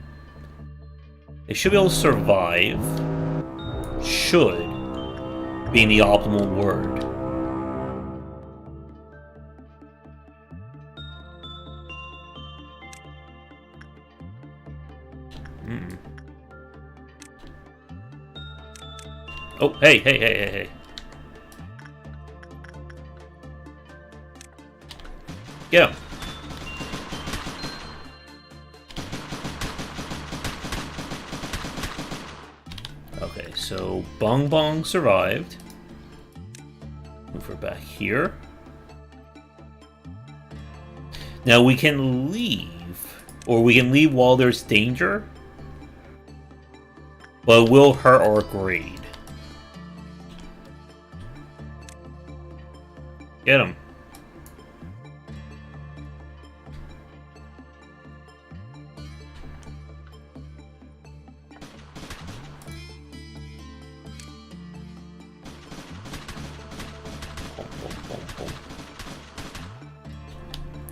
They should be able to survive. Should being the optimal word. Oh, hey. Get him. Okay, so Bong Bong survived. Move her back here. Now we can leave, or we can leave while there's danger, but it will hurt our grade. Get him.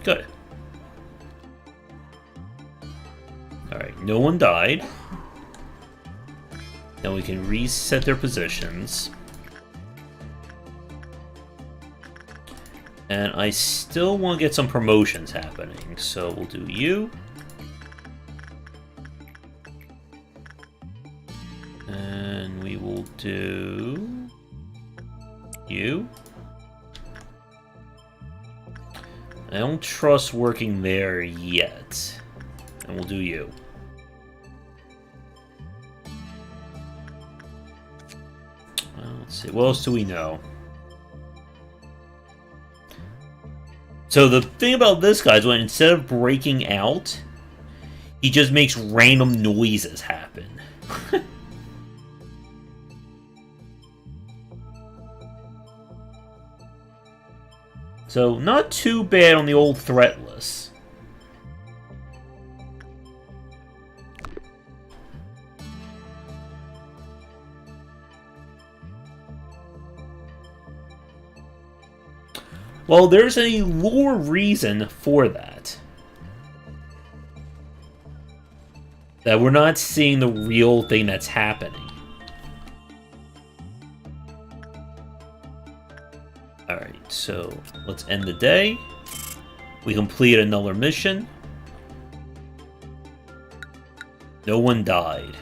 Good. Alright, no one died. Now we can reset their positions. And I still want to get some promotions happening, so we'll do you. And we will do you. I don't trust working there yet. And we'll do you. Let's see. What else do we know? So the thing about this guy is when instead of breaking out, he just makes random noises happen. So not too bad on the old threat list. Well, there's a lore reason for that. That we're not seeing the real thing that's happening. Alright, so let's end the day. We complete another mission. No one died.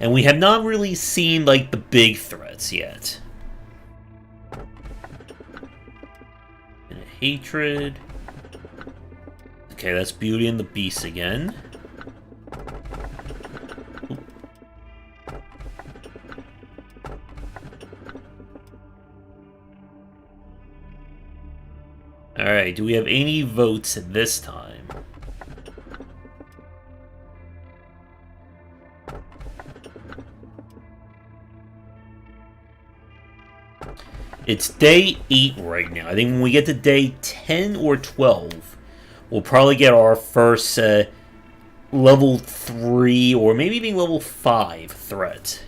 And we have not really seen, like, the big threats yet. And a hatred. Okay, that's Beauty and the Beast again. Alright, do we have any votes this time? It's day 8 right now. I think when we get to day 10 or 12, we'll probably get our first level 3 or maybe even level 5 threat.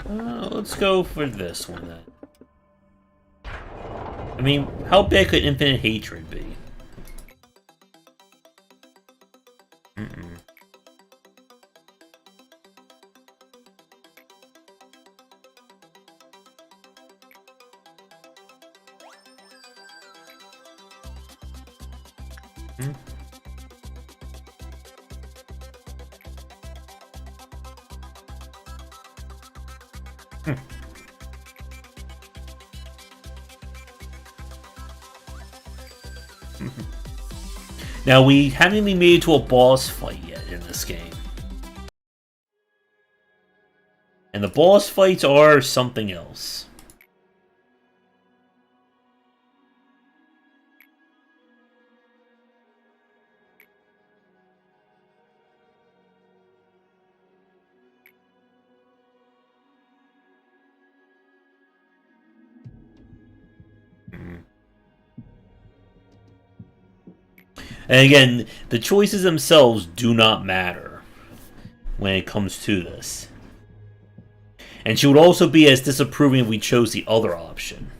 Let's go for this one then. I mean, how big could Infinite Hatred be? Now, we haven't even made it to a boss fight yet in this game. And the boss fights are something else. And again, the choices themselves do not matter when it comes to this. And she would also be as disapproving if we chose the other option.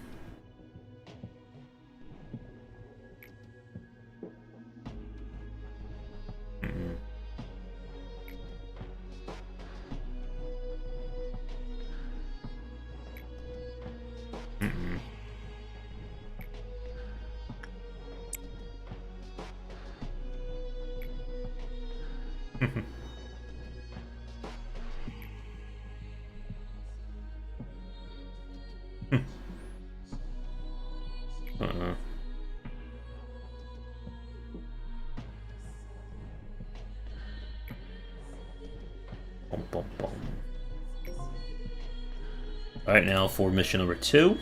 Alright, now for mission number 2.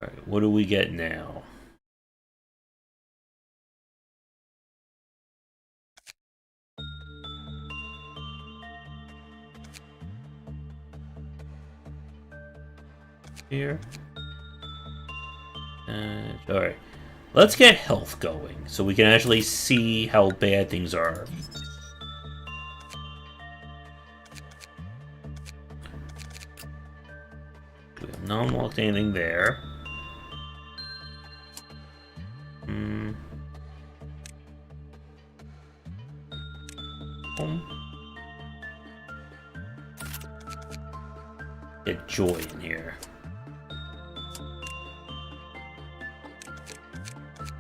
Alright, what do we get now? Here. Alright. Let's get health going, so we can actually see how bad things are. We have not unlocked anything there. Get joy in here.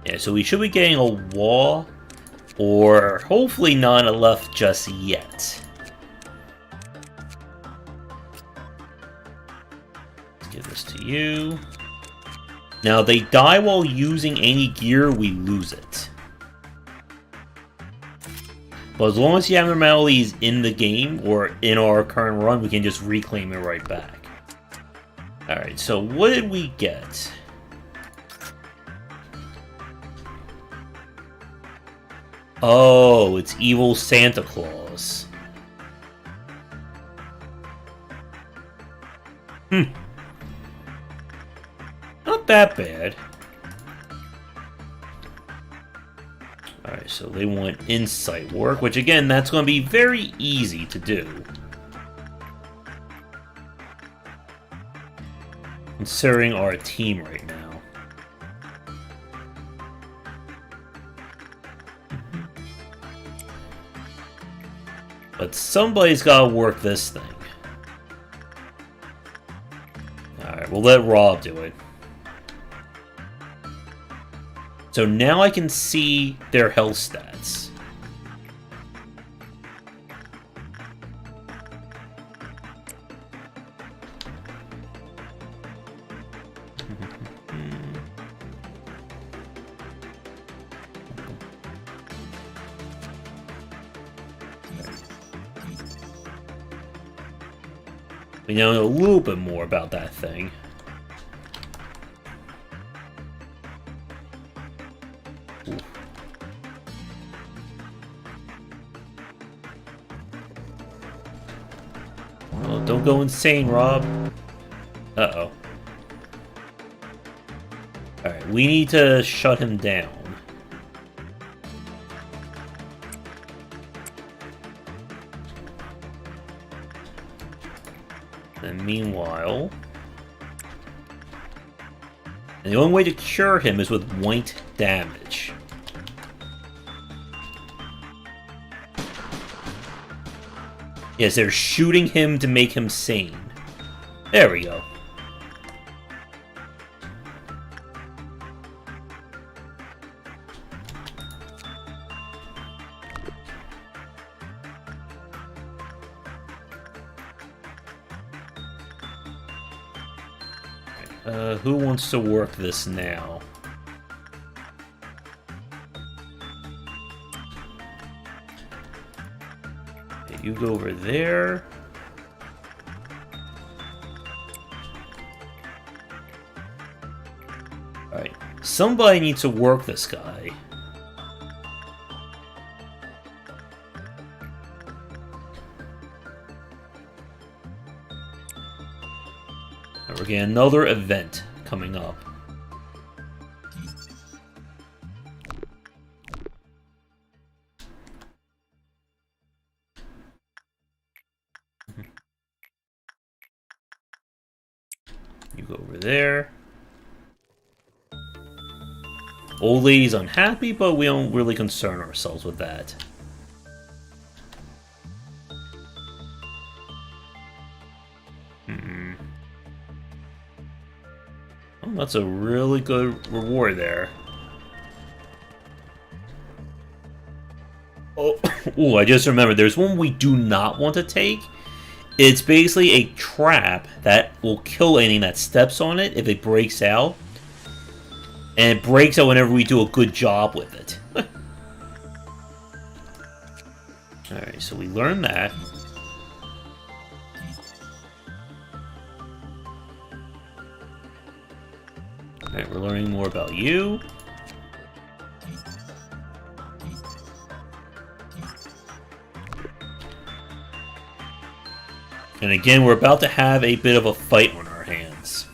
Yeah, so we should be getting a wall Or hopefully not enough just yet. Let's give this to you. Now, they die while using any gear, we lose it. But as long as the abnormality is in the game, or in our current run, we can just reclaim it right back. Alright, so what did we get? Oh, it's evil Santa Claus. Not that bad. Alright, so they want insight work, which again, that's going to be very easy to do. Considering our team right now. But somebody's got to work this thing. Alright, we'll let Rob do it. So now I can see their health stats. We now know a little bit more about that thing. Ooh. Well, don't go insane, Rob. Uh-oh. Alright, we need to shut him down. And meanwhile... And the only way to cure him is with white damage. Yes, they're shooting him to make him sane. There we go. Who wants to work this now? Okay, you go over there. Alright, somebody needs to work this guy. We're getting another event coming up. You go over there. Old lady's unhappy, but we don't really concern ourselves with that. That's a really good reward there. Oh, ooh, I just remembered. There's one we do not want to take. It's basically a trap that will kill anything that steps on it if it breaks out. And it breaks out whenever we do a good job with it. Alright, so we learned that. Alright, we're learning more about you. And again, we're about to have a bit of a fight on our hands.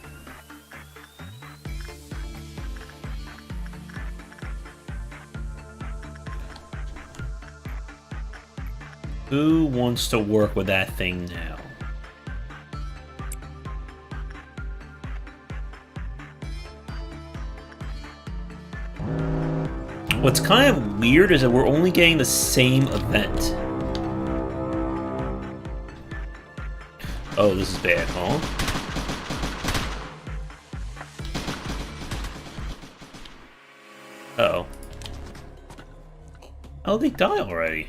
Who wants to work with that thing now? What's kind of weird is that we're only getting the same event. Oh, this is bad, huh? Uh-oh. Oh, they die already.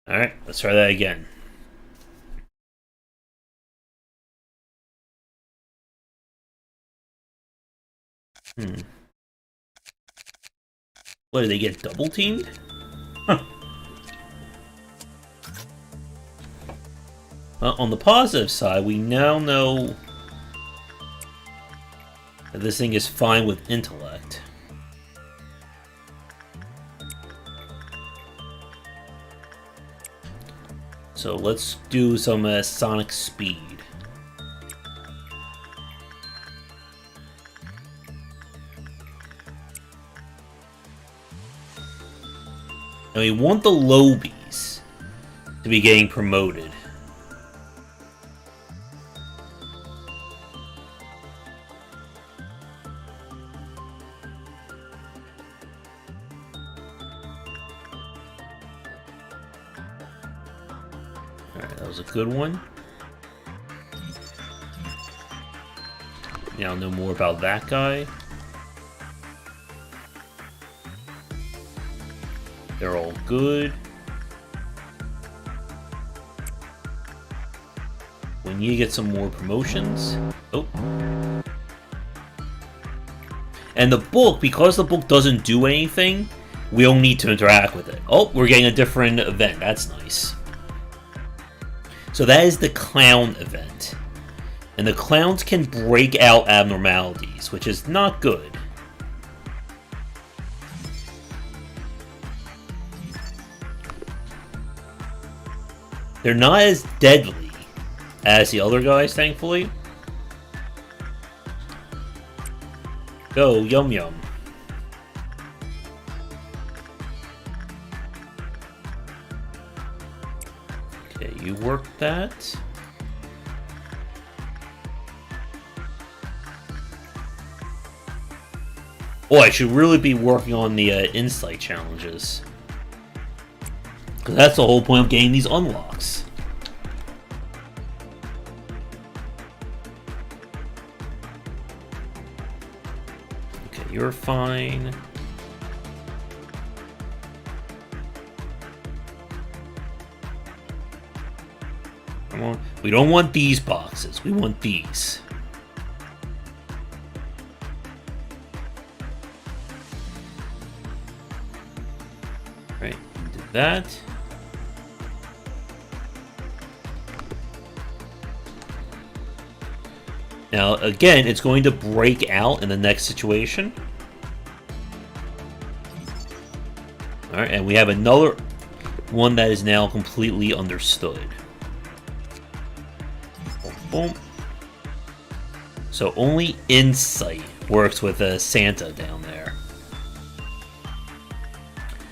Alright, let's try that again. What, did they get double teamed? Huh. On the positive side, we now know that this thing is fine with intellect. So let's do some sonic speed. And we want the Lobies to be getting promoted. Alright, that was a good one. Now know more about that guy. They're all good. We need to get some more promotions. Oh. And the book, because the book doesn't do anything, we don't need to interact with it. Oh, we're getting a different event. That's nice. So that is the clown event. And the clowns can break out abnormalities, which is not good. They're not as deadly as the other guys, thankfully. Go, Yum Yum. Okay, you work that. Oh, I should really be working on the insight challenges. Because that's the whole point of getting these unlocks. Okay, you're fine. Come on. We don't want these boxes. We want these. Right, did that. Now, again, it's going to break out in the next situation. Alright, and we have another one that is now completely understood. Boom, boom. So only insight works with Santa down there.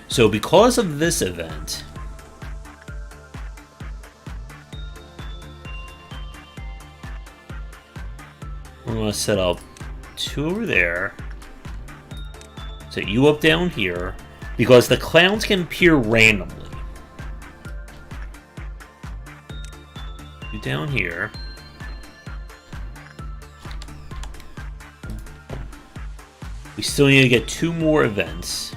So because of this event, we're going to set up 2 over there. Set you up down here, because the clowns can appear randomly. You down here. We still need to get 2 more events.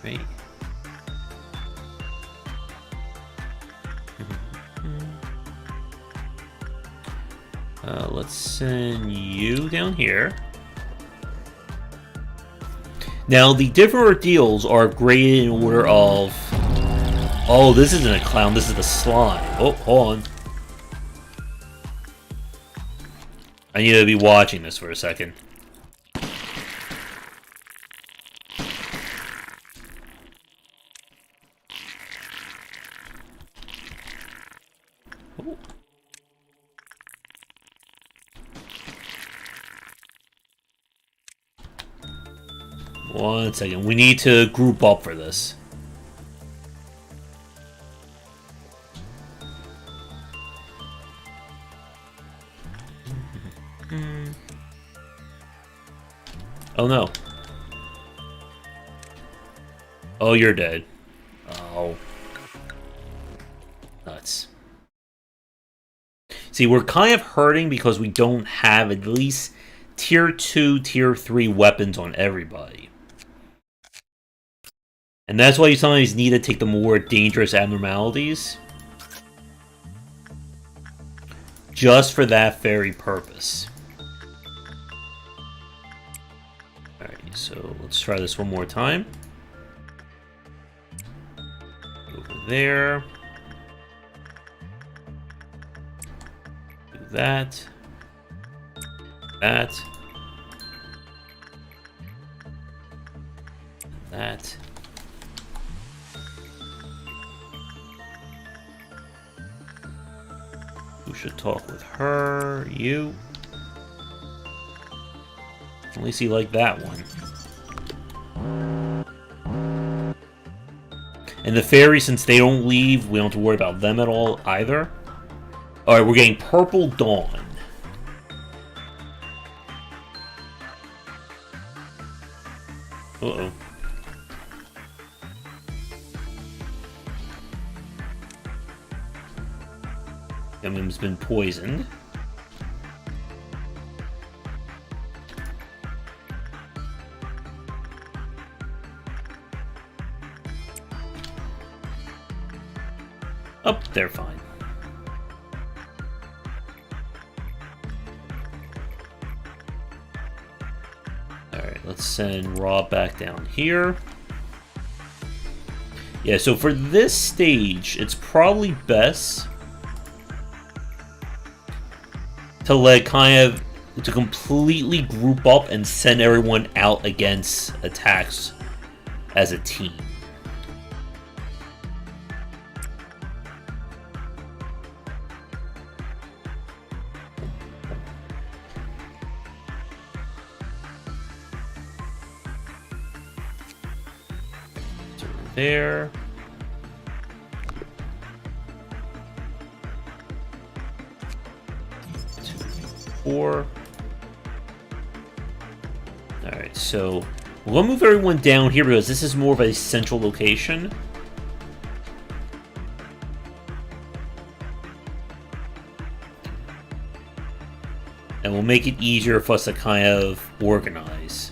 Right. Let's send you down here. Now, the different ordeals are graded in order of... Oh, this isn't a clown, this is the slime. Oh, hold on. I need to be watching this for a second. Oh. One second. We need to group up for this. Oh no. Oh, you're dead. Oh. Nuts. See, we're kind of hurting because we don't have at least Tier 2, Tier 3 weapons on everybody. And that's why you sometimes need to take the more dangerous abnormalities. Just for that very purpose. Alright, so let's try this one more time. Over there. Do that. That. That. Who should talk with her? You. At least you like that one. And the fairies, since they don't leave, we don't have to worry about them at all either. Alright, we're getting Purple Dawn. Uh-oh. Yum-Yum's been poisoned. Oh, they're fine. Alright, let's send Rob back down here. Yeah, so for this stage, it's probably best to to completely group up and send everyone out against attacks as a team. So there. 4. Alright, so we'll move everyone down here because this is more of a central location. And we'll make it easier for us to kind of organize.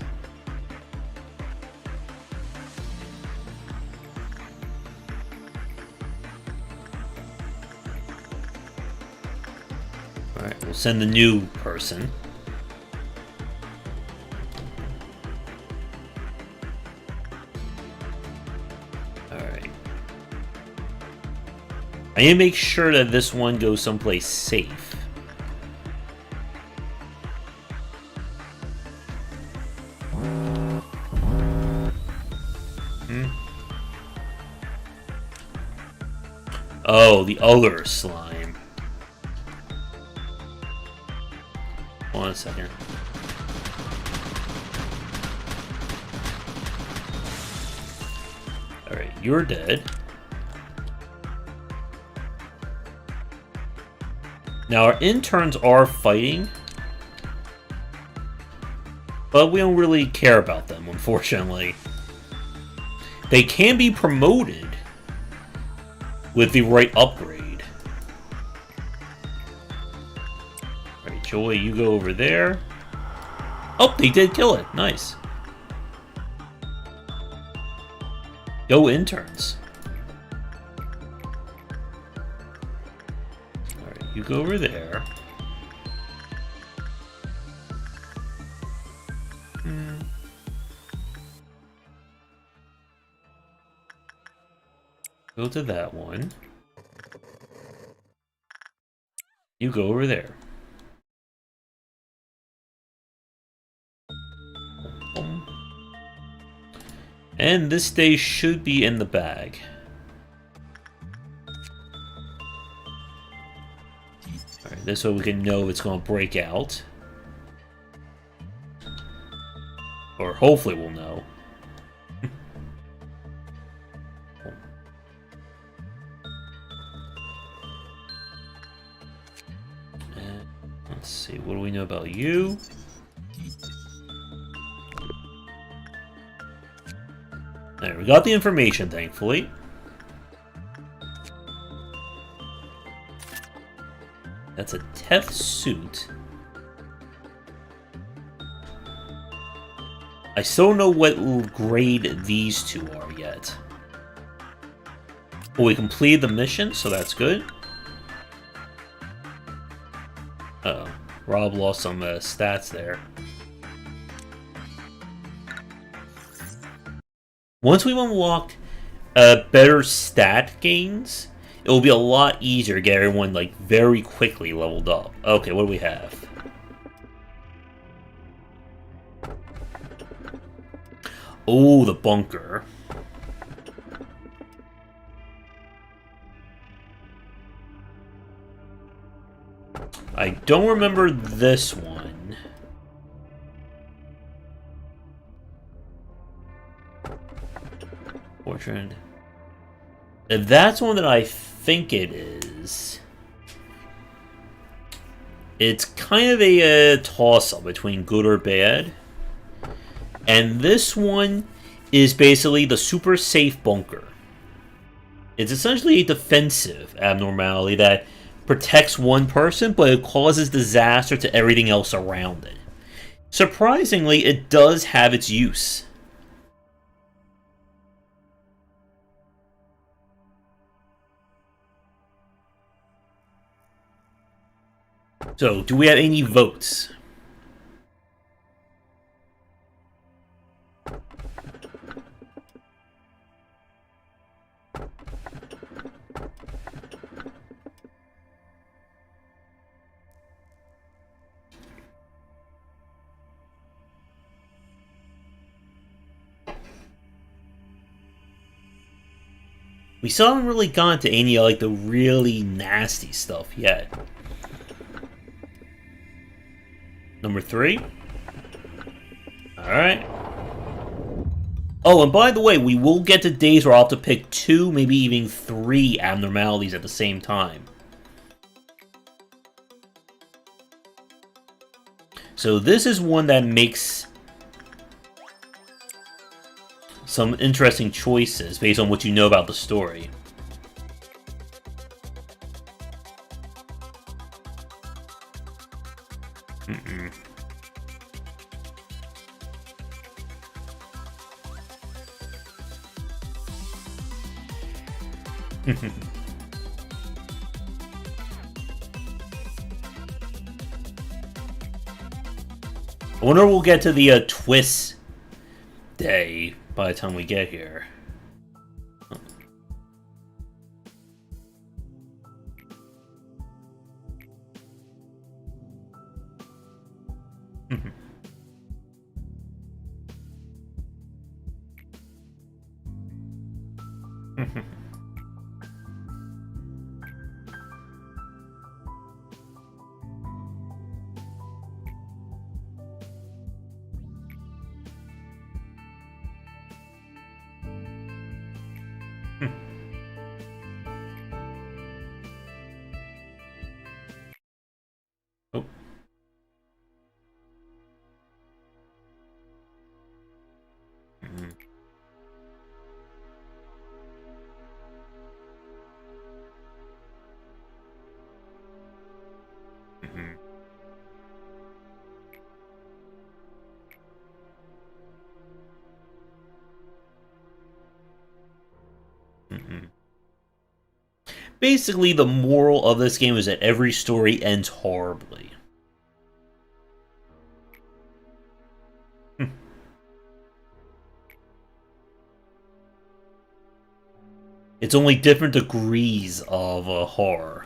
Alright, we'll send the new person. Alright. I need to make sure that this one goes someplace safe. Oh, the other slime. Hold on a second. Alright, you're dead. Now our interns are fighting, but we don't really care about them, unfortunately. They can be promoted with the right upgrade. Alright, Joy, you go over there. Oh, they did kill it. Nice. Go interns. Alright, you go over there. Go to that one. You go over there. And this day should be in the bag. Alright, this way we can know it's going to break out. Or hopefully we'll know. Let's see, what do we know about you? There, we got the information, thankfully. That's a Teth suit. I still don't know what grade these two are yet. Well, we completed the mission, so that's good. Uh-oh. Rob lost some stats there. Once we've unlocked better stat gains, it will be a lot easier to get everyone like very quickly leveled up. Okay, what do we have? Oh, the bunker. I don't remember this one. Portrait. If that's one that I think it is, it's kind of a toss-up between good or bad. And this one is basically the super safe bunker. It's essentially a defensive abnormality that protects one person, but it causes disaster to everything else around it. Surprisingly, it does have its use. So, do we have any votes? We still haven't really gone to any of like the really nasty stuff yet. Number 3. Alright. Oh, and by the way, we will get to days where I'll have to pick 2, maybe even 3 abnormalities at the same time. So this is one that makes some interesting choices based on what you know about the story. I wonder if we'll get to the twist day by the time we get here. Oh. Basically, the moral of this game is that every story ends horribly. It's only different degrees of horror.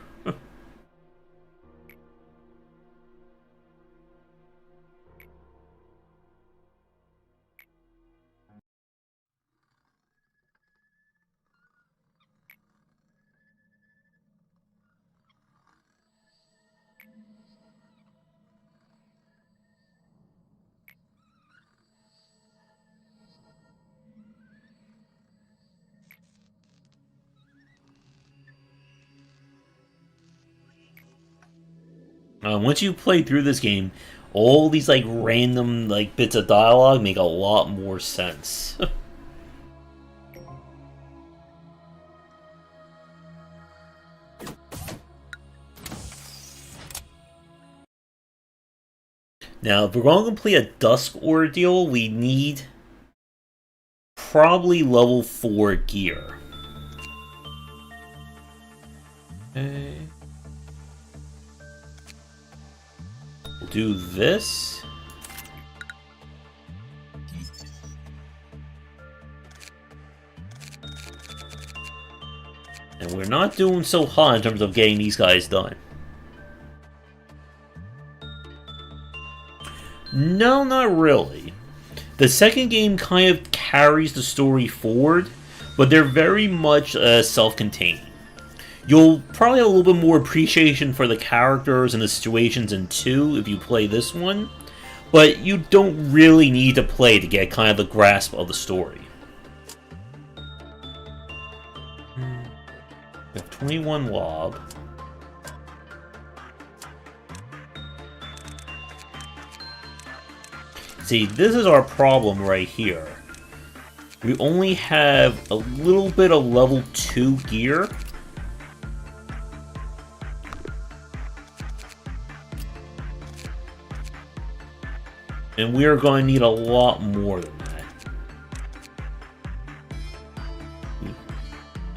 Once you play through this game, all these like random like bits of dialogue make a lot more sense. Now, if we're going to complete a Dusk Ordeal, we need probably level 4 gear. Okay. We'll do this. And we're not doing so hot in terms of getting these guys done. No, not really. The second game kind of carries the story forward, but they're very much self-contained. You'll probably have a little bit more appreciation for the characters and the situations in 2 if you play this one, but you don't really need to play to get kind of the grasp of the story. We have 21 lob. See, this is our problem right here. We only have a little bit of level 2 gear. And we are going to need a lot more than that.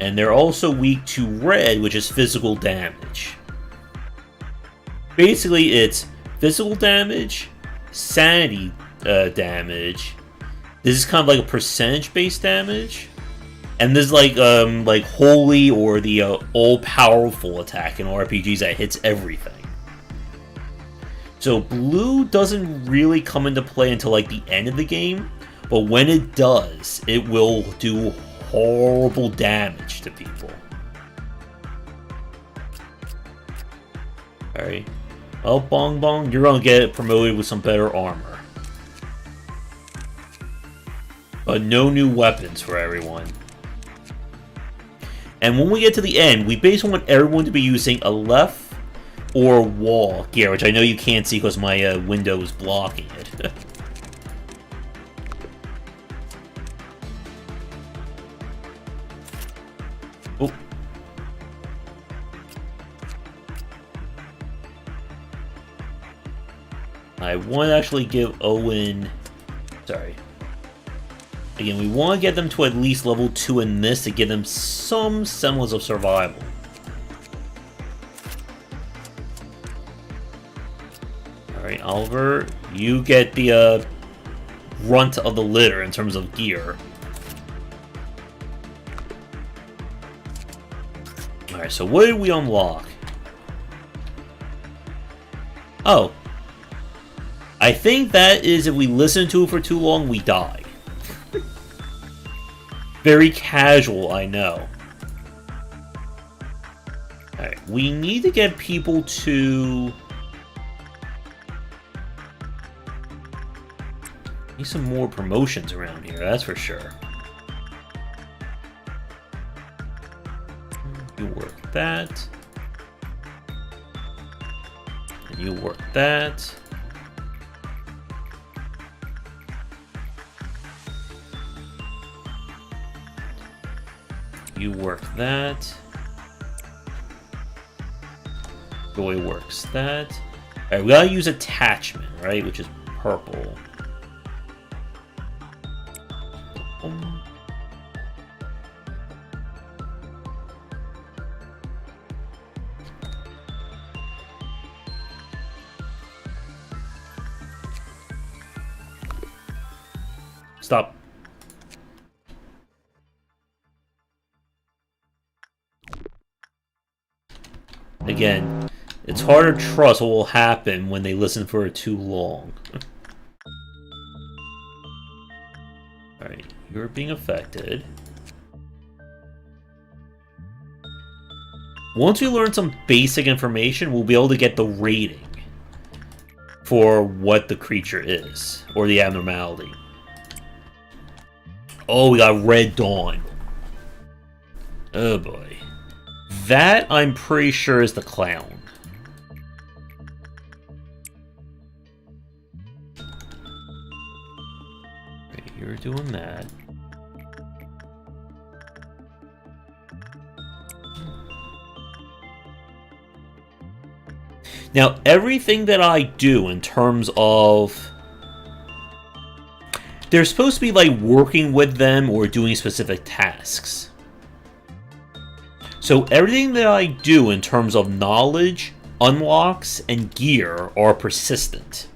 And they're also weak to red, which is physical damage. Basically, it's physical damage, sanity damage. This is kind of like a percentage-based damage. And this is like holy or the all-powerful attack in RPGs that hits everything. So blue doesn't really come into play until like the end of the game, but when it does, it will do horrible damage to people. Alright. Well, Bong Bong, you're gonna get promoted with some better armor. But no new weapons for everyone. And when we get to the end, we basically want everyone to be using a left or wall gear, which I know you can't see because my window is blocking it. Oh. I want to actually give Owen... Sorry. Again, we want to get them to at least level 2 in this to give them some semblance of survival. Alright, Oliver, you get the runt of the litter in terms of gear. Alright, so what did we unlock? Oh. I think that is if we listen to it for too long, we die. Very casual, I know. Alright, we need to get people to... Need some more promotions around here, that's for sure. You work that. And you work that. You work that. Joy works that. Alright, we gotta use attachment, right? Which is purple. Stop. Again, it's hard to trust what will happen when they listen for too long. Alright, you're being affected. Once we learn some basic information, we'll be able to get the rating for what the creature is, or the abnormality. Oh, we got Red Dawn. Oh boy. That, I'm pretty sure, is the clown. Okay, you're doing that. Now, everything that I do in terms of... They're supposed to be like working with them or doing specific tasks. So everything that I do in terms of knowledge, unlocks, and gear are persistent.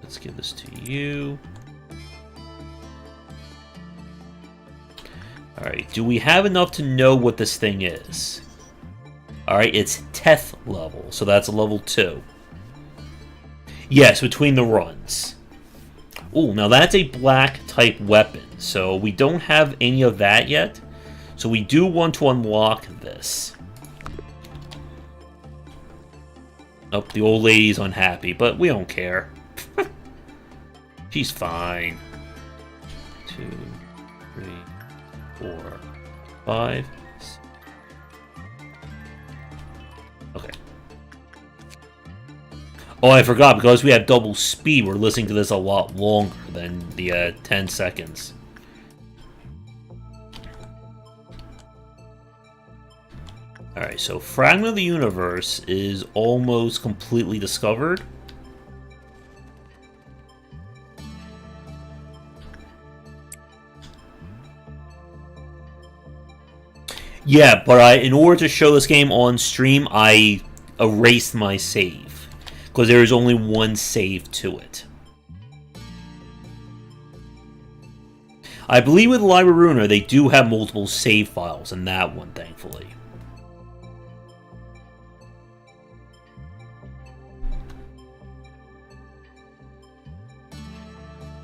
Let's give this to you. Alright, do we have enough to know what this thing is? Alright, it's 10th level, so that's a level 2. Yes, between the runs. Ooh, now that's a black type weapon, so we don't have any of that yet. So we do want to unlock this. Oh, the old lady's unhappy, but we don't care. She's fine. 2, 3, 4, 5. Okay. Oh, I forgot, because we have double speed, we're listening to this a lot longer than the 10 seconds. Alright, so Fragment of the Universe is almost completely discovered. Yeah, but in order to show this game on stream, I erased my save. Because there is only one save to it. I believe with Library Ruiner, they do have multiple save files in that one, thankfully.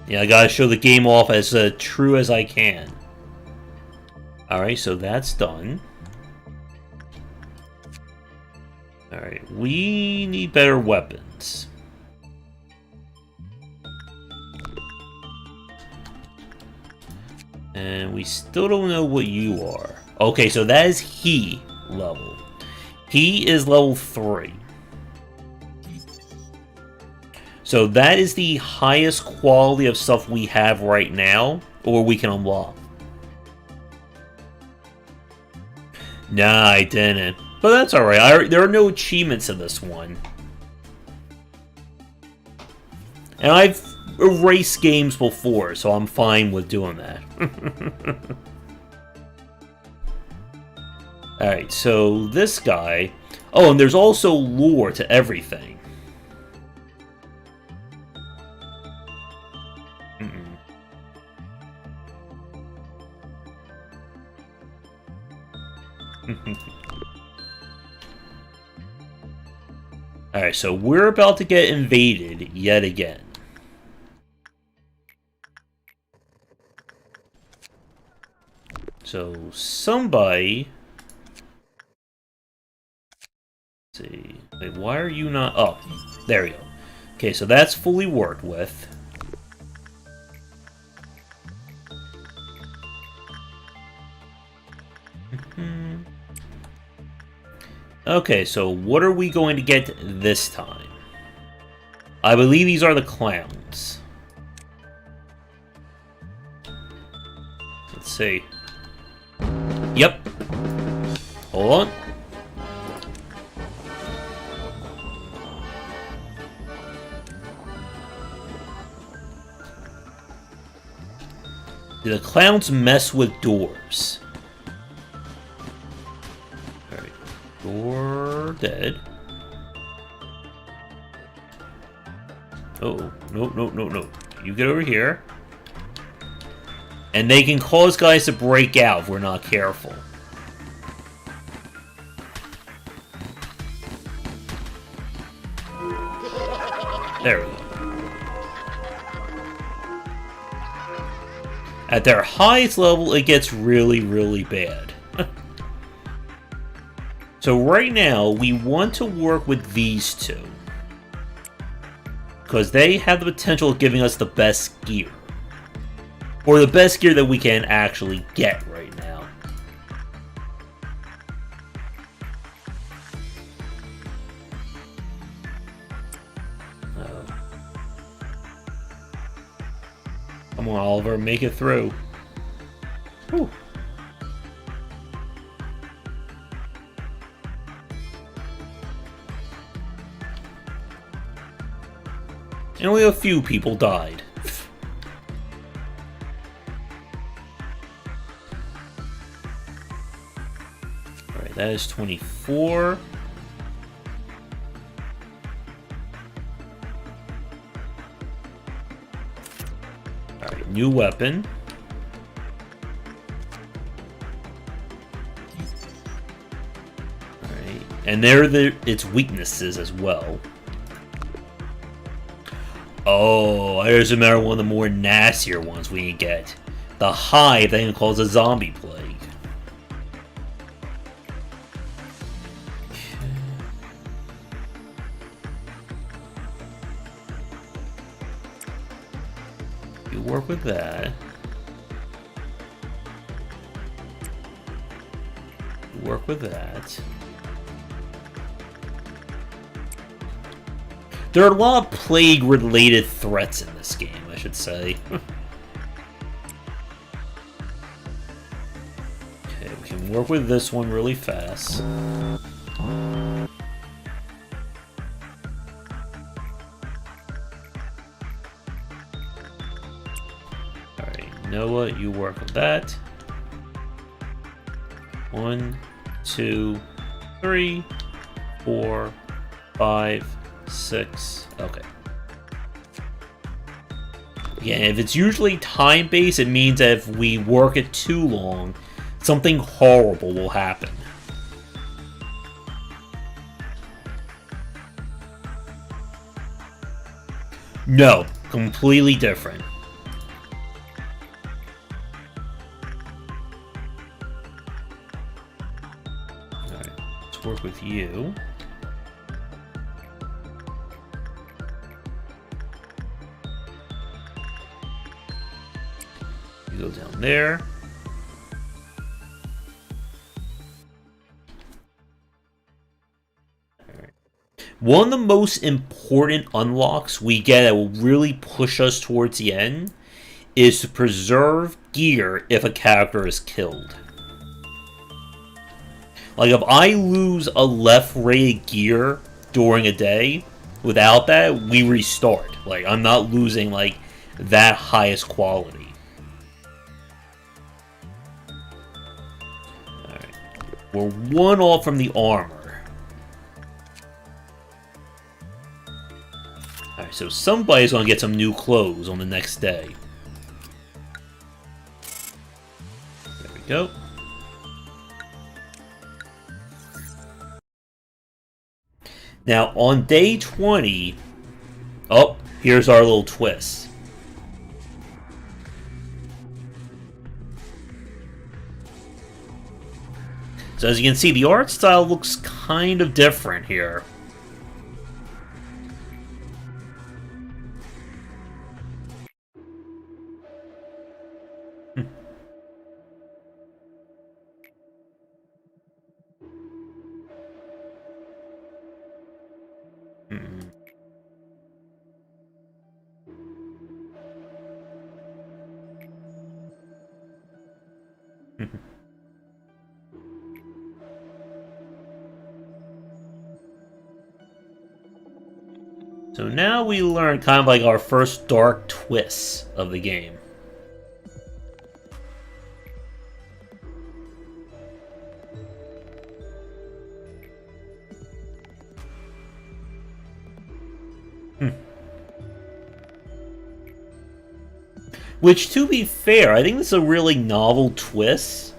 Yeah, I gotta show the game off as true as I can. Alright, so that's done. Alright, we need better weapons. And we still don't know what you are. Okay, so that is he level. He is level 3. So that is the highest quality of stuff we have right now, or we can unlock. Nah, I didn't. But that's alright. There are no achievements in this one. And I've erased games before, so I'm fine with doing that. Alright, so this guy... Oh, and there's also lore to everything. Alright, so we're about to get invaded yet again. So, somebody... Let's see... Wait, why are you not... Oh, there we go. Okay, so that's fully worked with. Okay, so what are we going to get this time? I believe these are the clowns. Let's see. Yep. Hold on. Do the clowns mess with doors? Alright. Door dead. Oh, no. You get over here. And they can cause guys to break out if we're not careful. There we go. At their highest level, it gets really, really bad. So right now, we want to work with these two. Because they have the potential of giving us the best gear. Or the best gear that we can actually get right now. Come on, Oliver, make it through. Whew. And only a few people died. Alright, that is 24. Alright, new weapon. Alright, and there are its weaknesses as well. Oh, I just remember one of the more nastier ones we can get. The hive that can cause a zombie plague. You work with that. You work with that. There are a lot of plague-related threats in this game, I should say. Okay, we can work with this one really fast. Alright, Noah, you work with that. 1, 2, 3, 4, 5, 6. Okay. Again, if it's usually time-based, it means that if we work it too long, something horrible will happen. No, completely different. Alright, let's work with you. Go down there. Right. One of the most important unlocks we get that will really push us towards the end is to preserve gear if a character is killed. Like, if I lose a left-rated gear during a day, without that, we restart. Like, I'm not losing, like, that highest quality. We're one off from the armor. Alright, so somebody's gonna get some new clothes on the next day. There we go. Now, on day 20... Oh, here's our little twist. So as you can see, the art style looks kind of different here. So now we learn kind of like our first dark twists of the game. Which, to be fair, I think this is a really novel twist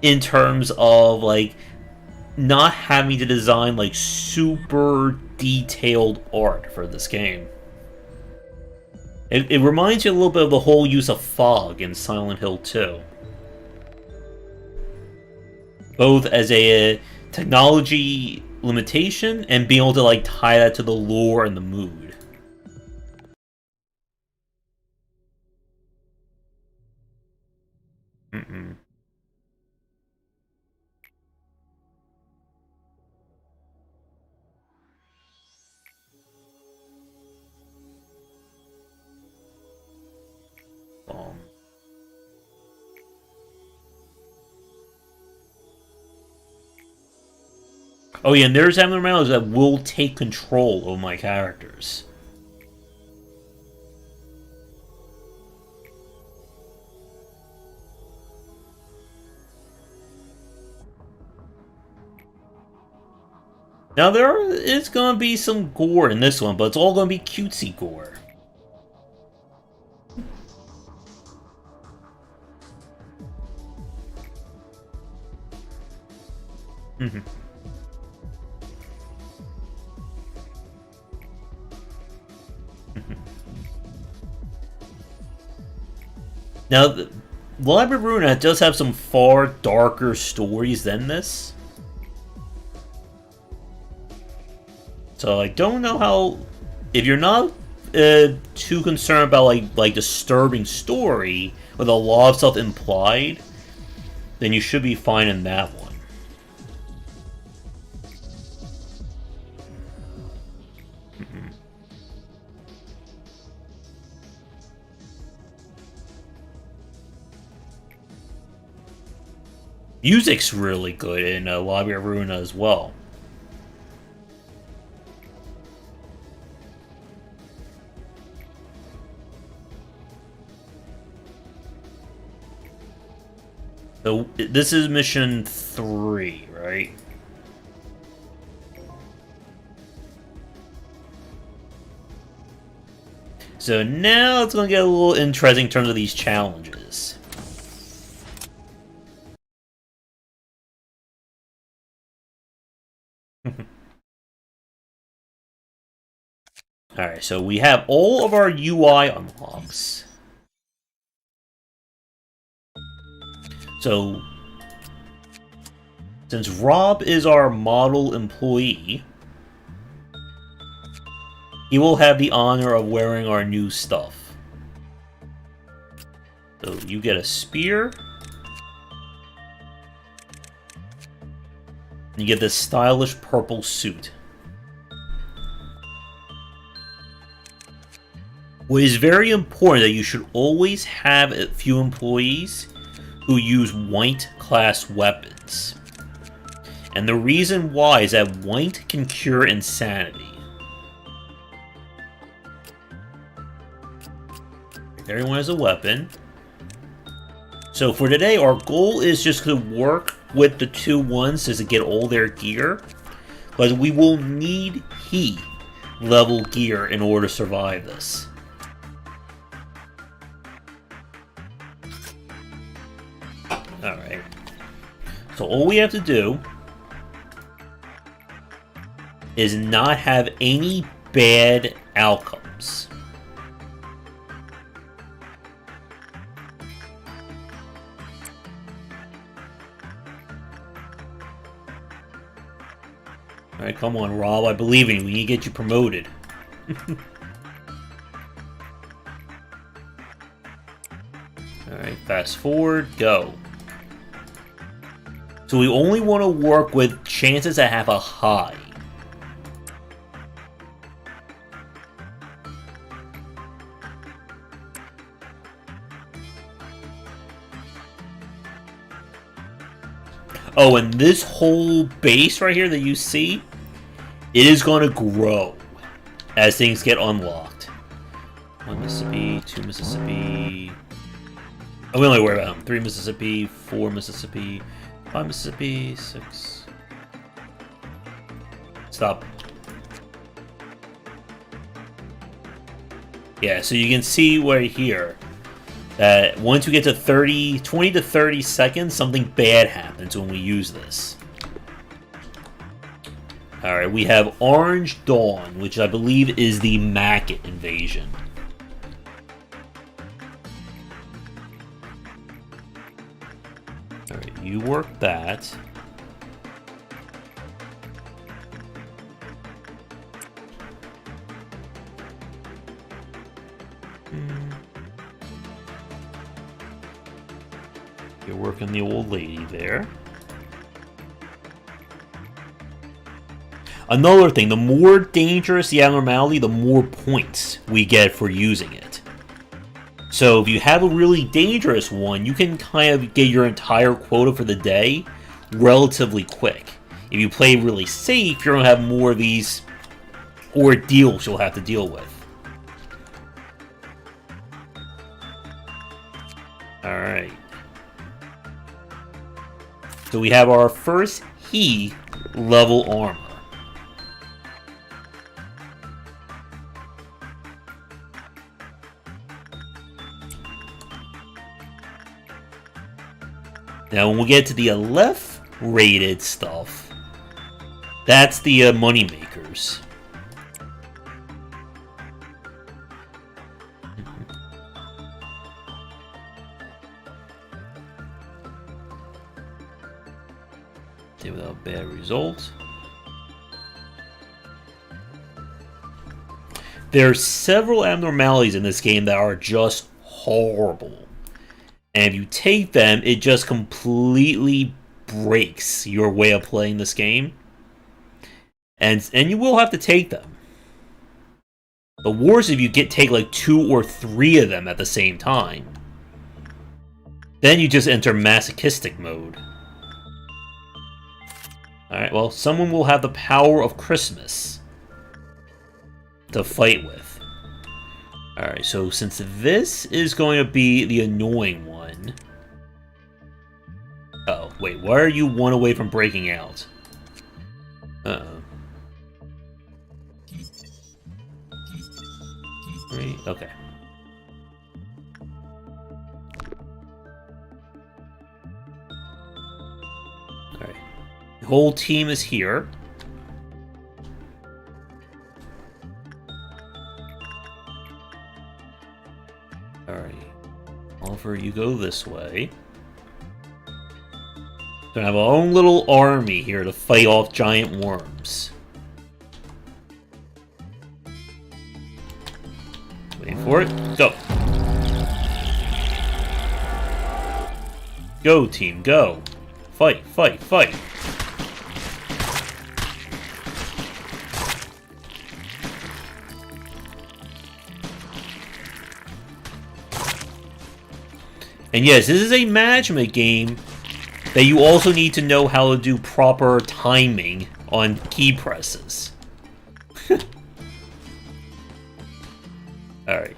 in terms of, like, not having to design, like, super detailed art for this game. It reminds you a little bit of the whole use of fog in Silent Hill 2. Both as a technology limitation and being able to, like, tie that to the lore and the mood. Oh yeah, and there's abnormalities that will take control of my characters. Now there is going to be some gore in this one, but it's all going to be cutesy gore. Now, the Library of Ruina does have some far darker stories than this. So I don't know how... If you're not too concerned about like disturbing story with a lot of stuff implied, then you should be fine in that one. Music's really good in Library of Ruina as well. So this is mission 3, right? So now it's going to get a little interesting in terms of these challenges. Alright, so we have all of our UI unlocks. So, since Rob is our model employee, he will have the honor of wearing our new stuff. So you get a spear. You get this stylish purple suit. What is very important that you should always have a few employees who use white class weapons. And the reason why is that white can cure insanity. Everyone has a weapon. So for today, our goal is just to work with the 2 ones to get all their gear. But we will need He level gear in order to survive this. Alright. So all we have to do is not have any bad outcomes. Alright, come on, Rob. I believe in you. We need to get you promoted. Alright, fast forward, go. So we only want to work with chances that have a high. Oh, and this whole base right here that you see, it is going to grow as things get unlocked. 1 Mississippi, 2 Mississippi... Oh, we only worry about them. 3 Mississippi, 4 Mississippi, 5 Mississippi, 6... Stop. Yeah, so you can see right here that once we get to 20 to 30 seconds, something bad happens when we use this. Alright, we have Orange Dawn, which I believe is the Macket invasion. Alright, you work that. You're working the old lady there. Another thing, the more dangerous the abnormality, the more points we get for using it. So if you have a really dangerous one, you can kind of get your entire quota for the day relatively quick. if you play really safe, you're going to have more of these ordeals you'll have to deal with. Alright. So we have our first He level armor. Now when we get to the Aleph rated stuff, that's the money makers. Without bad results. There are several abnormalities in this game that are just horrible. And if you take them, it just completely breaks your way of playing this game. And you will have to take them. The worst if you take like 2 or 3 of them at the same time. Then you just enter masochistic mode. Alright, well, someone will have the power of Christmas to fight with. Alright, so since this is going to be the annoying one... Oh, wait, why are you 1 away from breaking out? Uh-oh. Okay. Alright. The whole team is here. Alright. Oliver, you go this way. Gonna have our own little army here to fight off giant worms. Waiting for it. Go. Go, team, go. Fight, fight, fight. And yes, this is a management game that you also need to know how to do proper timing on key presses. Alright.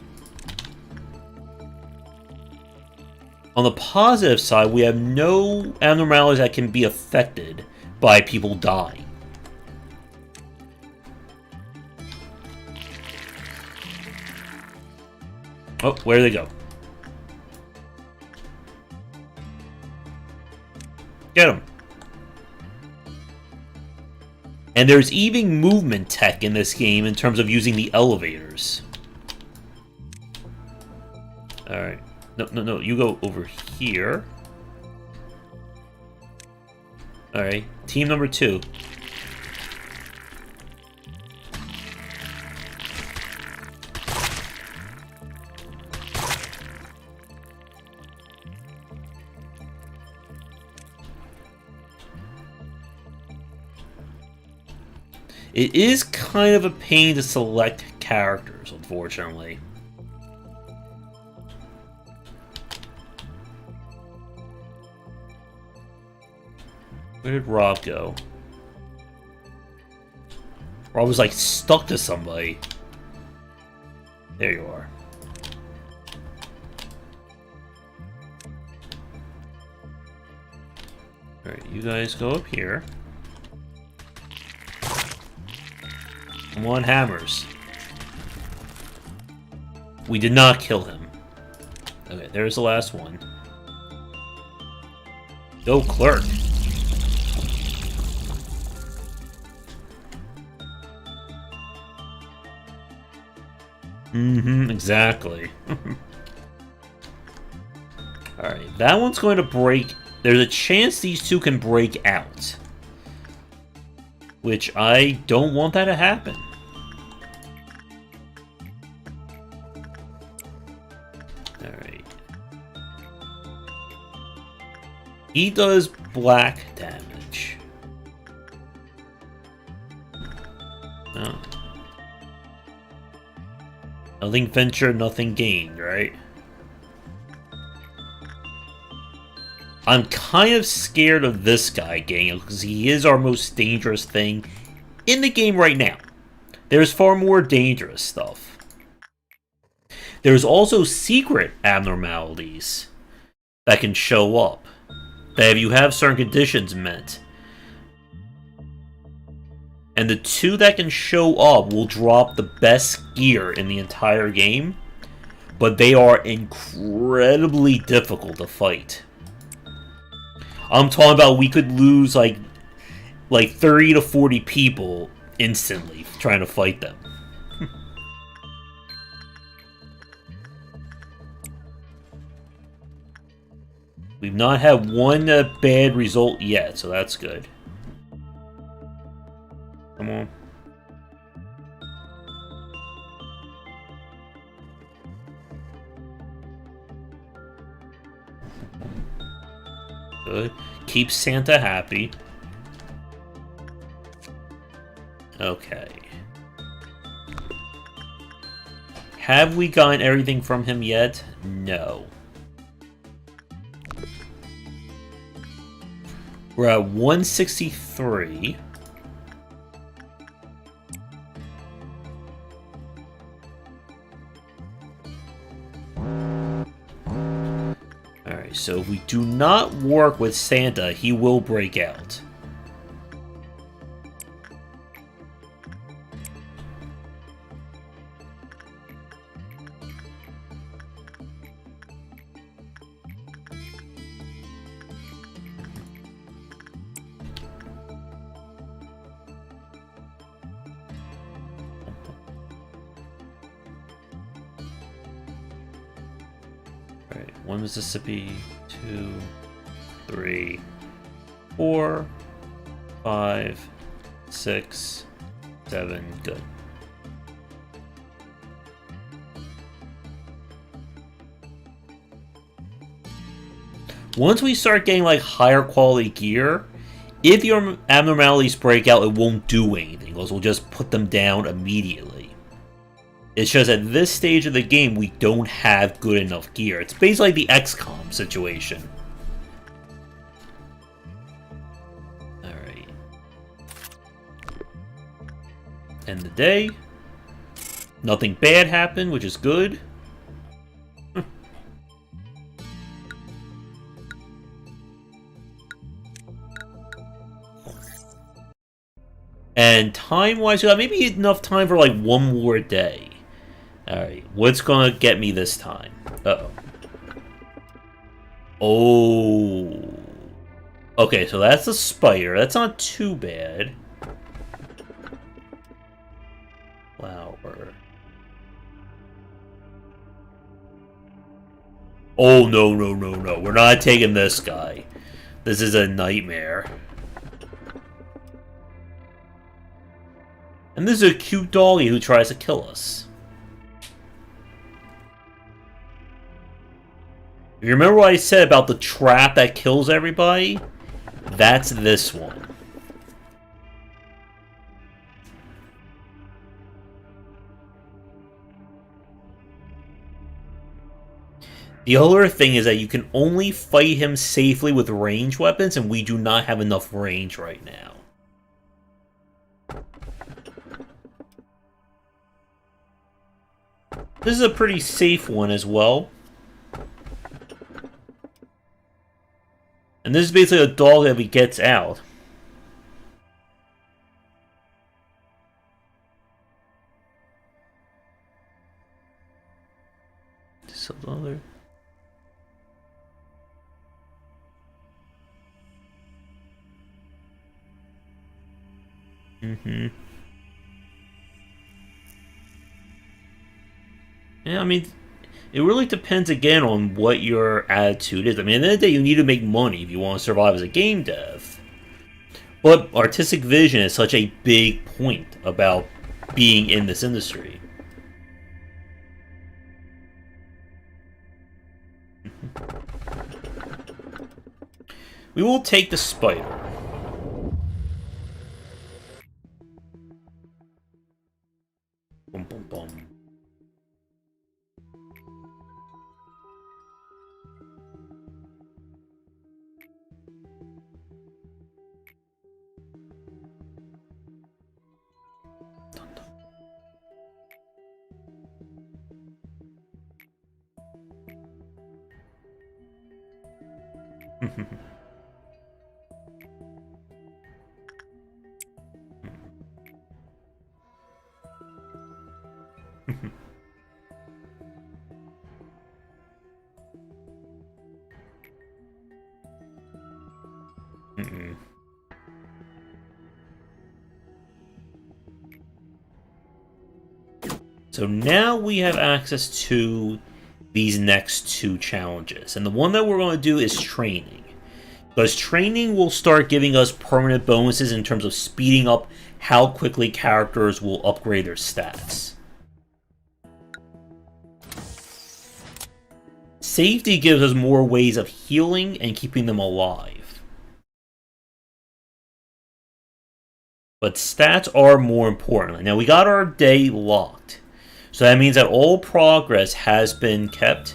On the positive side, we have no abnormalities that can be affected by people dying. Oh, where do they go? Get him. And there's even movement tech in this game in terms of using the elevators. Alright. No, you go over here. Alright, team number 2. It is kind of a pain to select characters, unfortunately. Where did Rob go? Rob was like stuck to somebody. There you are. Alright, you guys go up here. Come on, hammers. We did not kill him. Okay, there's the last one. Go, Clerk. Exactly. Alright, that one's going to break. There's a chance these two can break out. Which I don't want that to happen. Alright. He does black damage. Oh. Nothing ventured, nothing gained, right? I'm kind of scared of this guy getting it because he is our most dangerous thing in the game right now. There's far more dangerous stuff. There's also secret abnormalities that can show up. That if you have certain conditions met. And the two that can show up will drop the best gear in the entire game. But they are incredibly difficult to fight. I'm talking about we could lose like 30 to 40 people instantly trying to fight them. We've not had one bad result yet, so that's good. Come on. Good. Keep Santa happy. Okay. Have we gotten everything from him yet? No. We're at 163. Alright, so if we do not work with Santa, he will break out. Alright, 1 Mississippi, 2, 3, 4, 5, 6, 7, good. Once we start getting like higher quality gear, if your abnormalities break out, it won't do anything, because we'll just put them down immediately. It's just at this stage of the game, we don't have good enough gear. It's basically like the XCOM situation. Alright. End the day. Nothing bad happened, which is good. And time-wise, we got maybe enough time for like one more day. Alright, what's gonna get me this time? Uh-oh. Oh. Okay, so that's a spider. That's not too bad. Flower. Oh, no, no, no, no. We're not taking this guy. This is a nightmare. And this is a cute doggy who tries to kill us. You remember what I said about the trap that kills everybody? That's this one. The other thing is that you can only fight him safely with ranged weapons, and we do not have enough range right now. This is a pretty safe one as well. And this is basically a dog that he gets out. Just another. Yeah, I mean, it really depends again on what your attitude is. I mean, at the end of the day, you need to make money if you want to survive as a game dev. But artistic vision is such a big point about being in this industry. We will take the spider. Boom, boom, boom. So now we have access to these next two challenges. And the one that we're going to do is training. Because training will start giving us permanent bonuses in terms of speeding up how quickly characters will upgrade their stats. Safety gives us more ways of healing and keeping them alive. But stats are more important. Now we got our day locked. So that means that all progress has been kept.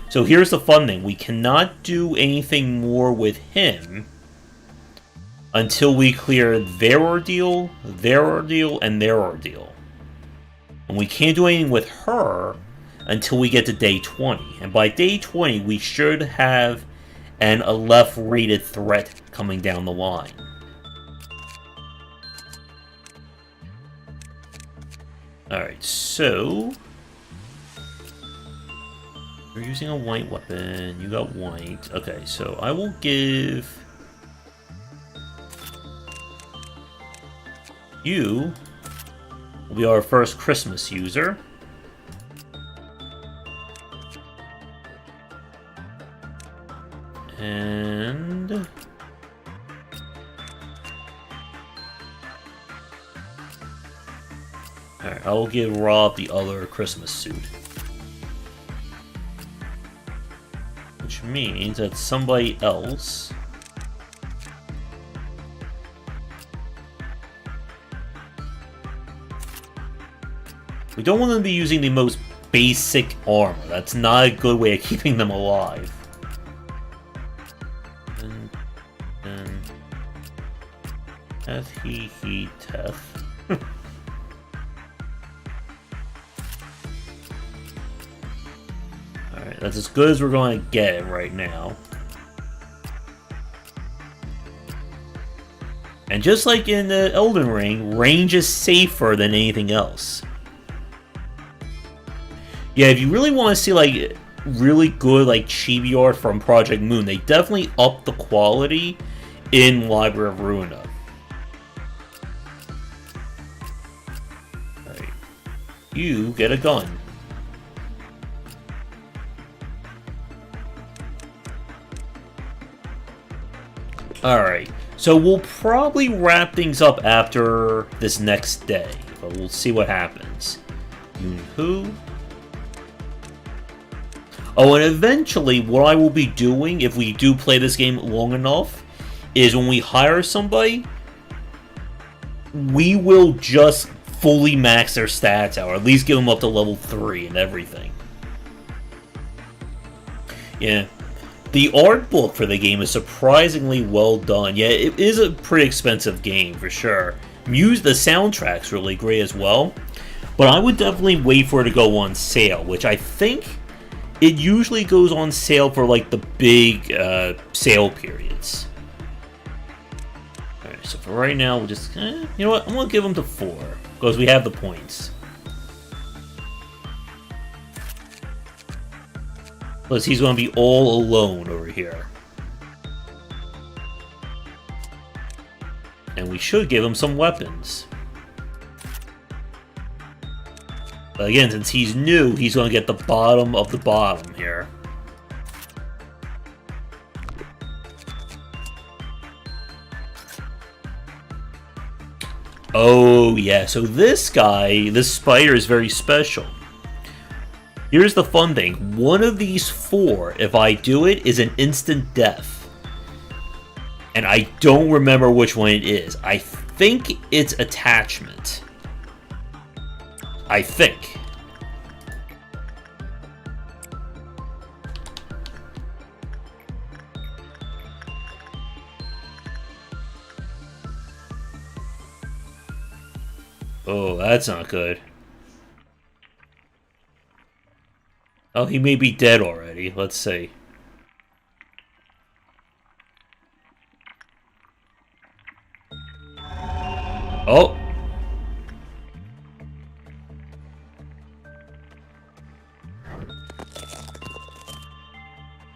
So here's the fun thing. We cannot do anything more with him until we clear their ordeal, and their ordeal. And we can't do anything with her until we get to day 20. And by day 20, we should have an Aleph-rated threat coming down the line. Alright, so... We're using a white weapon. You got white. Okay, so I will give... You will be our first Christmas user. And... Alright, I will give Rob the other Christmas suit. Which means that somebody else... We don't want them to be using the most basic armor. That's not a good way of keeping them alive. And Teth, he, Teth. Alright, that's as good as we're going to get right now. And just like in the Elden Ring, range is safer than anything else. Yeah, if you really want to see like really good like chibi art from Project Moon, they definitely upped the quality in Library of Ruina. Alright. You get a gun. Alright, so we'll probably wrap things up after this next day, but we'll see what happens. Who? Oh, and eventually, what I will be doing, if we do play this game long enough, is when we hire somebody, we will just fully max their stats out, or at least give them up to level 3 and everything. Yeah. The art book for the game is surprisingly well done. Yeah, it is a pretty expensive game, for sure. The soundtrack's really great as well. But I would definitely wait for it to go on sale, which I think... It usually goes on sale for like the big sale periods. Alright, so for right now, we'll just... you know what? I'm going to give them to 4. Because we have the points. Plus, he's going to be all alone over here. And we should give him some weapons. But again, since he's new, he's going to get the bottom of the bottom here. Oh, yeah. So this guy, this spider, is very special. Here's the fun thing. One of these 4, if I do it, is an instant death. And I don't remember which one it is. I think it's attachment. I think. Oh, that's not good. Oh, he may be dead already. Let's see. Oh!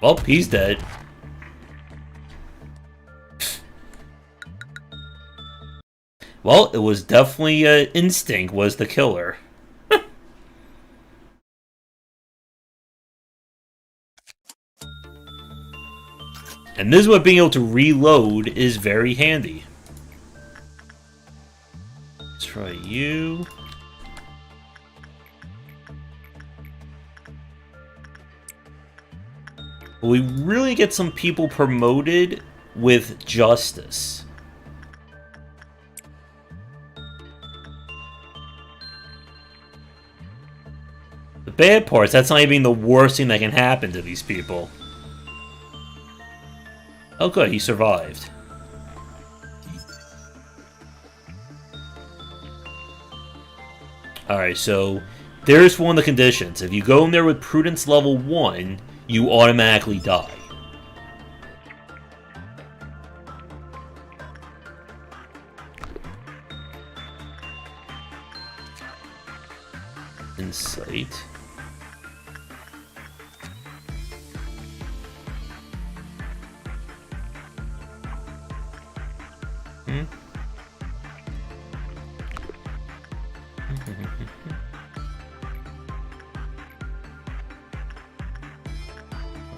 Well, he's dead. Well, it was definitely Instinct was the killer. And this is what being able to reload is very handy. Let's try you. We really get some people promoted with justice. The bad part is that's not even the worst thing that can happen to these people. Oh good, he survived. Alright, so there's one of the conditions. If you go in there with Prudence level 1, you automatically die. Insight.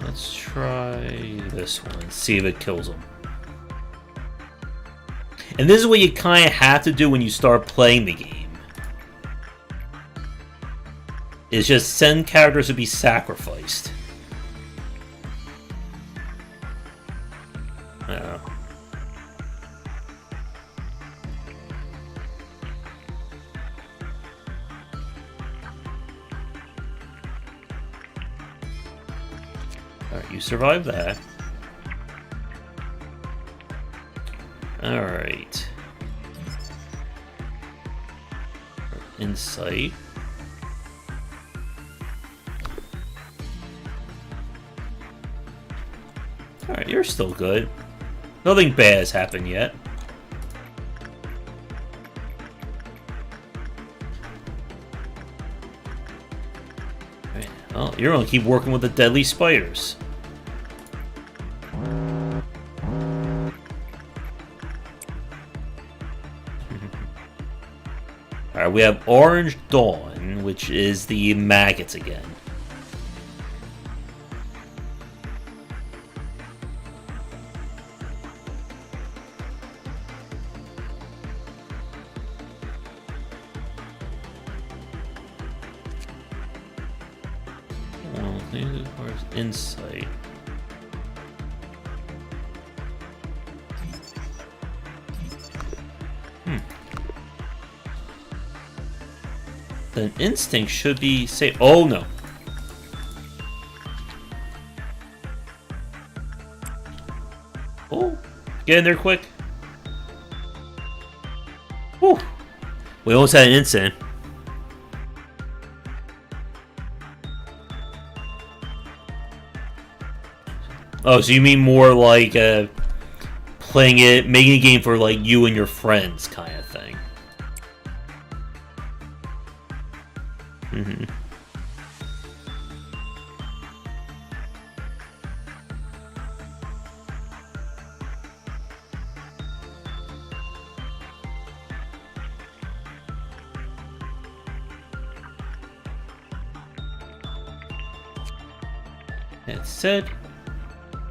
Let's try this one, see if it kills him. And this is what you kind of have to do when you start playing the game. Is just send characters to be sacrificed. Alright, you survived that. Alright. Insight. Alright, you're still good. Nothing bad has happened yet. Right. Well, you're gonna keep working with the deadly spiders. Alright, we have Orange Dawn, which is the maggots again. Well, where's Insight? Then Instinct should be safe. Oh no. Oh, get in there quick. Whew. We almost had an incident. Oh, so you mean more like playing it, making a game for like you and your friends kind of thing. Mm-hmm. It said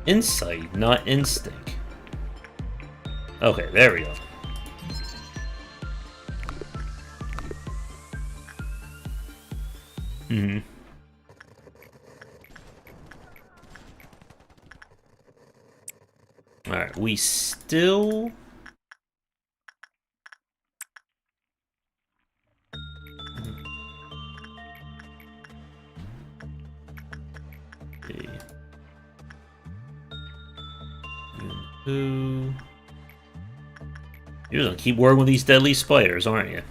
Insight, not Instinct. Okay, there we go. Mm-hmm. Alright, we still... Okay. You're gonna keep working with these deadly spiders, aren't you?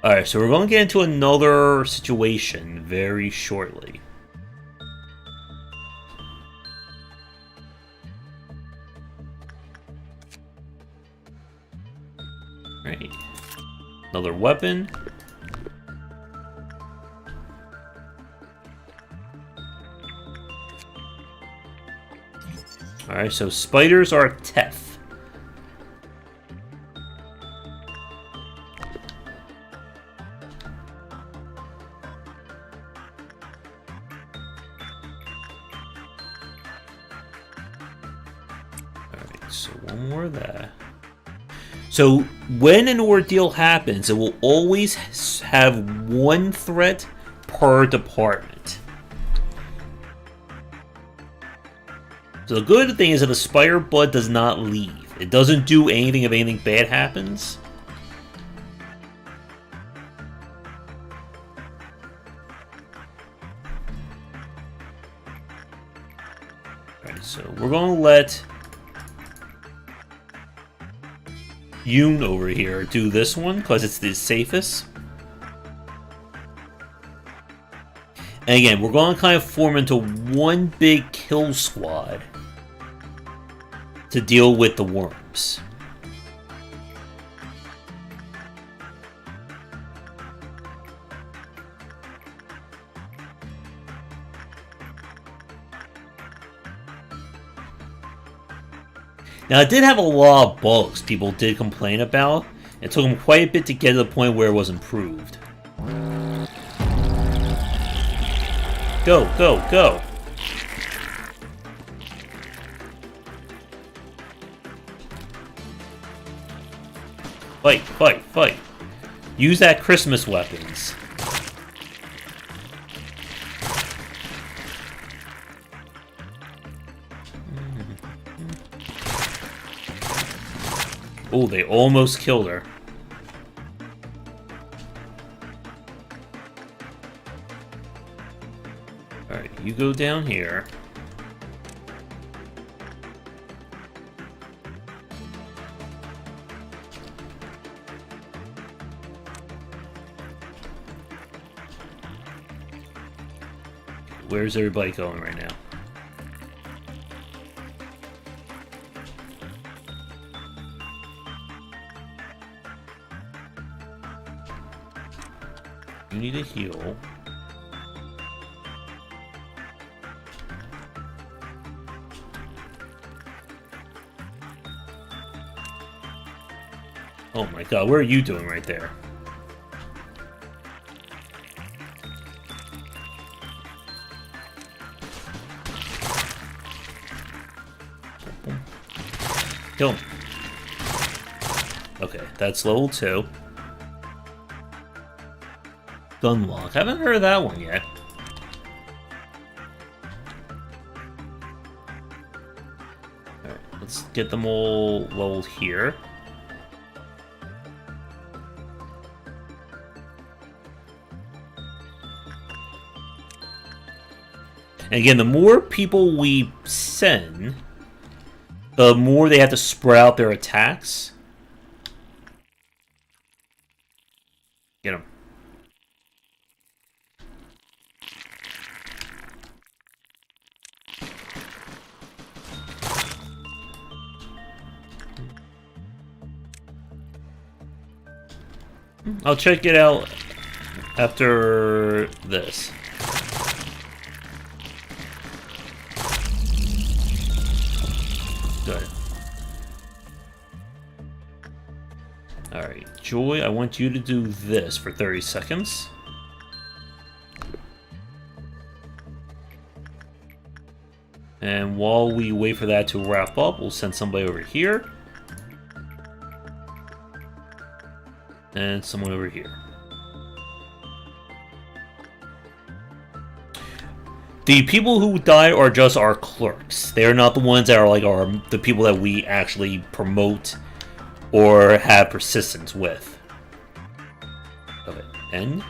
Alright, so we're going to get into another situation very shortly. Right. Another weapon. Alright, so spiders are Tef. Alright, so one more there. So when an ordeal happens, it will always have one threat per department. So the good thing is that the spider blood does not leave. It doesn't do anything if anything bad happens. Alright, so we're going to let Yoon over here do this one because it's the safest. And again, we're going to kind of form into one big kill squad to deal with the worms. Now, it did have a lot of bugs people did complain about. It took them quite a bit to get to the point where it was improved. Go, go, go! Fight, fight, fight! Use that Christmas weapons. Oh, they almost killed her. Alright, you go down here. Where's everybody going right now? You need a heal. Oh my god, what are you doing right there? Kill him. Okay, that's level 2. Gunlock. Haven't heard of that one yet. Alright, let's get them all leveled here. And again, the more people we send, the more they have to spread out their attacks. Get them. I'll check it out after this. Good. Alright, Joy, I want you to do this for 30 seconds. And while we wait for that to wrap up, we'll send somebody over here. And someone over here. The people who died are just our clerks. They are not the ones that are like the people that we actually promote or have persistence with. Okay, end.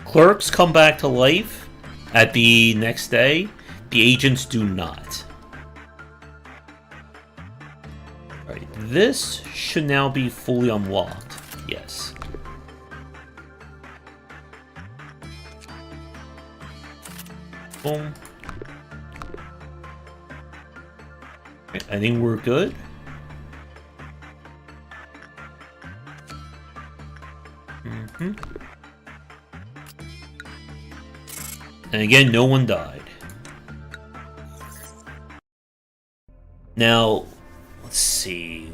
Clerks come back to life at the next day. The agents do not. Alright, this should now be fully unlocked. Yes. Boom. I think we're good. And again, no one died. Now, let's see.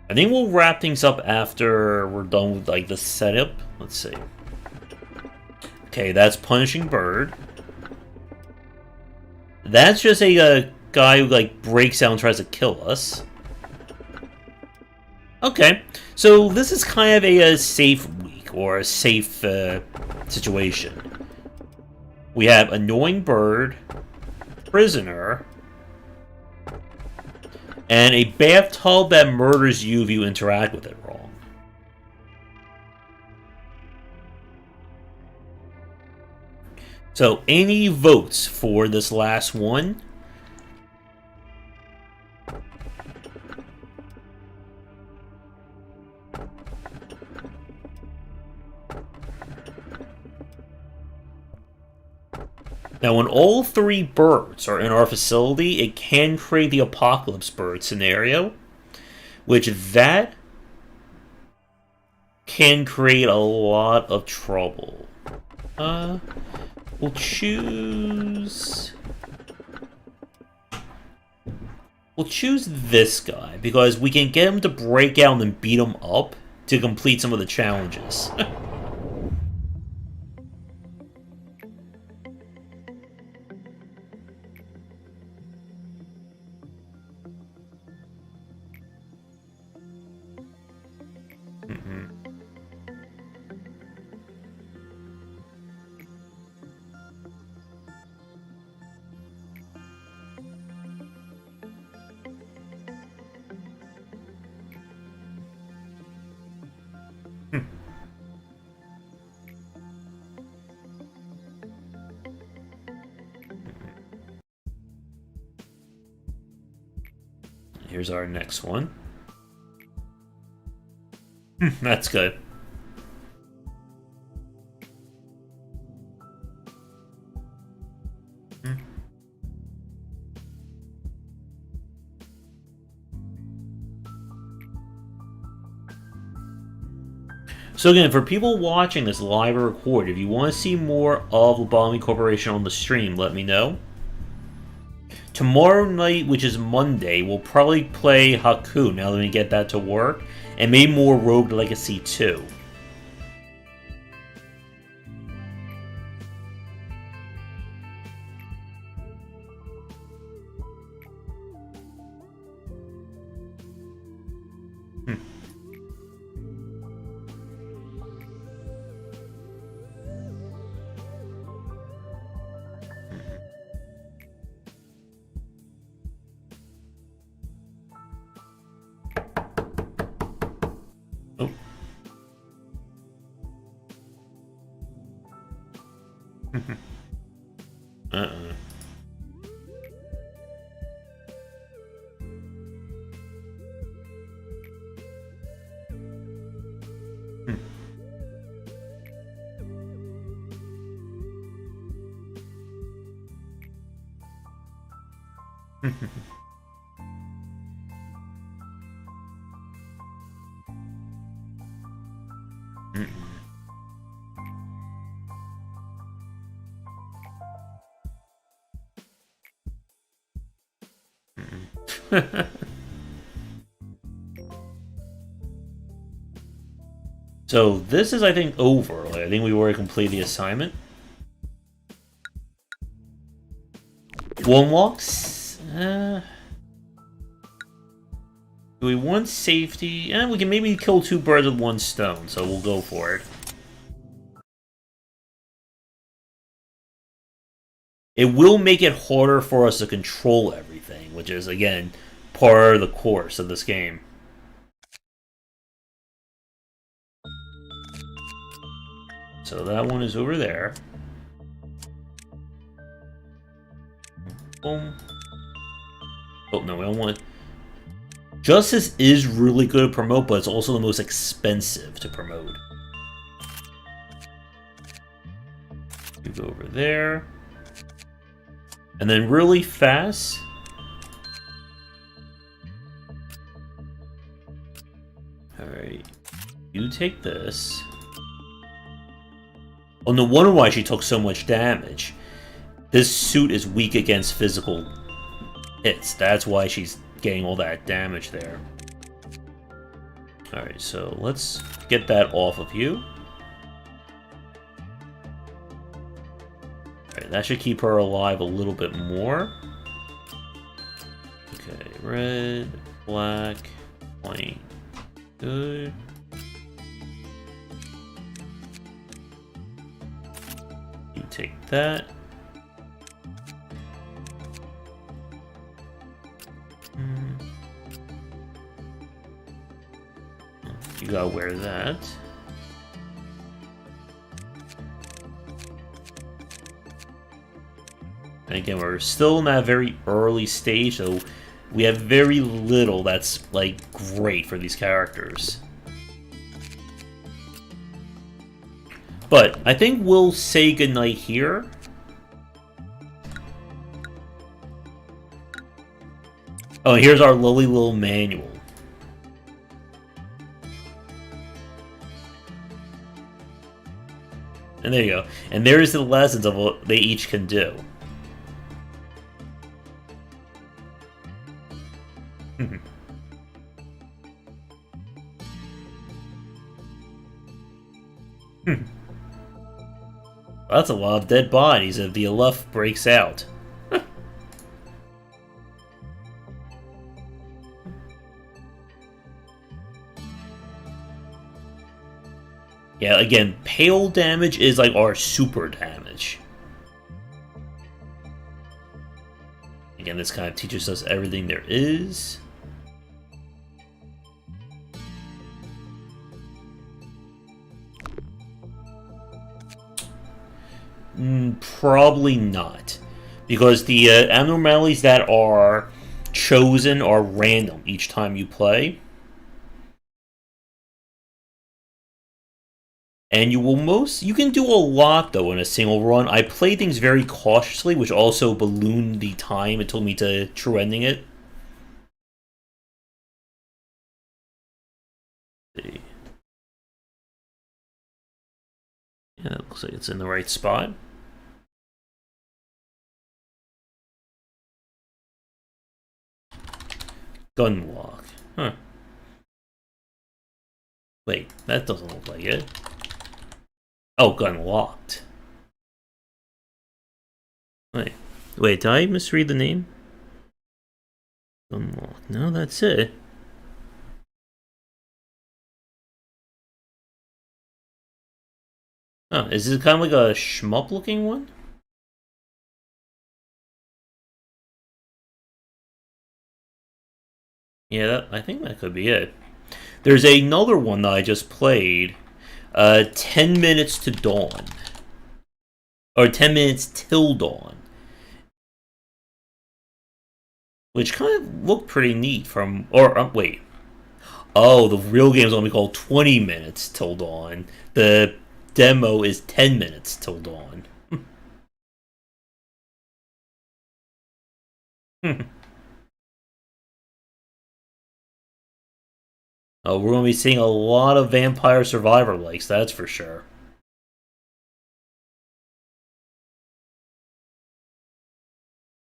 I think we'll wrap things up after we're done with like the setup. Let's see. Okay, that's Punishing Bird. That's just a guy who like breaks out and tries to kill us. Okay, so this is kind of a safe week or a safe situation. We have Annoying Bird, Prisoner, and a bathtub that murders you if you interact with it wrong. So, any votes for this last one? Now, when all three birds are in our facility, it can create the Apocalypse Bird scenario, which that can create a lot of trouble. We'll choose... We'll choose this guy, because we can get him to break out and then beat him up to complete some of the challenges. Here's our next one. That's good. So again, for people watching this live or recorded, if you want to see more of Lobotomy Corporation on the stream, let me know. Tomorrow night, which is Monday, we'll probably play Haku now that we get that to work, and maybe more Rogue Legacy 2. So this is, I think, over. Like, I think we already completed the assignment. One walks. Do we want safety? We can maybe kill two birds with one stone, so we'll go for it. It will make it harder for us to control everything, which is, again, part of the course of this game. So that one is over there. Boom. Oh, no, we don't want it. Justice is really good to promote, but it's also the most expensive to promote. You go over there. And then really fast, You take this. Oh, no wonder why she took so much damage. This suit is weak against physical hits. That's why she's getting all that damage there. Alright, so let's get that off of you. Alright, that should keep her alive a little bit more. Okay, red, black, white. Good. You take that. You gotta wear that. And again, we're still in that very early stage, so we have very little that's, like, great for these characters. But I think we'll say goodnight here. Oh, here's our lowly little manual. And there you go. And there's the lessons of what they each can do. That's a lot of dead bodies if the Aleph breaks out. Yeah, again, pale damage is like our super damage. Again, this kind of teaches us everything there is. Probably not. Because the abnormalities that are chosen are random each time you play. And you can do a lot, though, in a single run. I play things very cautiously, which also ballooned the time it took me to true ending it. Let's see. Yeah, it looks like it's in the right spot. Gunlock. Huh. Wait, that doesn't look like it. Oh, gun locked. Wait, did I misread the name? Gun locked. No, that's it. Oh, is this kind of like a shmup-looking one? Yeah, I think that could be it. There's another one that I just played. 10 minutes to dawn. Or 10 minutes till dawn. Which kind of looked pretty neat from... Or, wait. Oh, the real game's only called 20 minutes till dawn. The demo is 10 minutes till dawn. Oh, we're going to be seeing a lot of Vampire Survivor likes, that's for sure.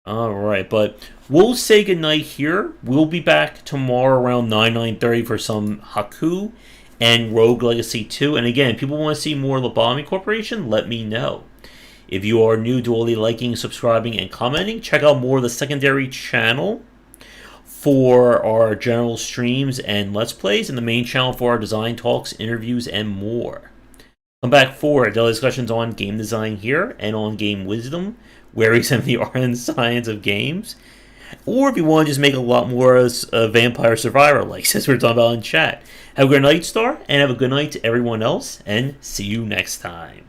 Alright, but we'll say goodnight here. We'll be back tomorrow around 9:30 for some Haku and Rogue Legacy 2. And again, if people want to see more Lobotomy Corporation, let me know. If you are new to only liking, subscribing, and commenting, check out more of the secondary channel for our general streams and Let's Plays, and the main channel for our design talks, interviews, and more. Come back for daily discussions on game design here and on game wisdom, where we examine the art and science of games. Or if you want to just make a lot more Vampire Survivor likes, as we're talking about in chat. Have a good night, Star, and have a good night to everyone else, and see you next time.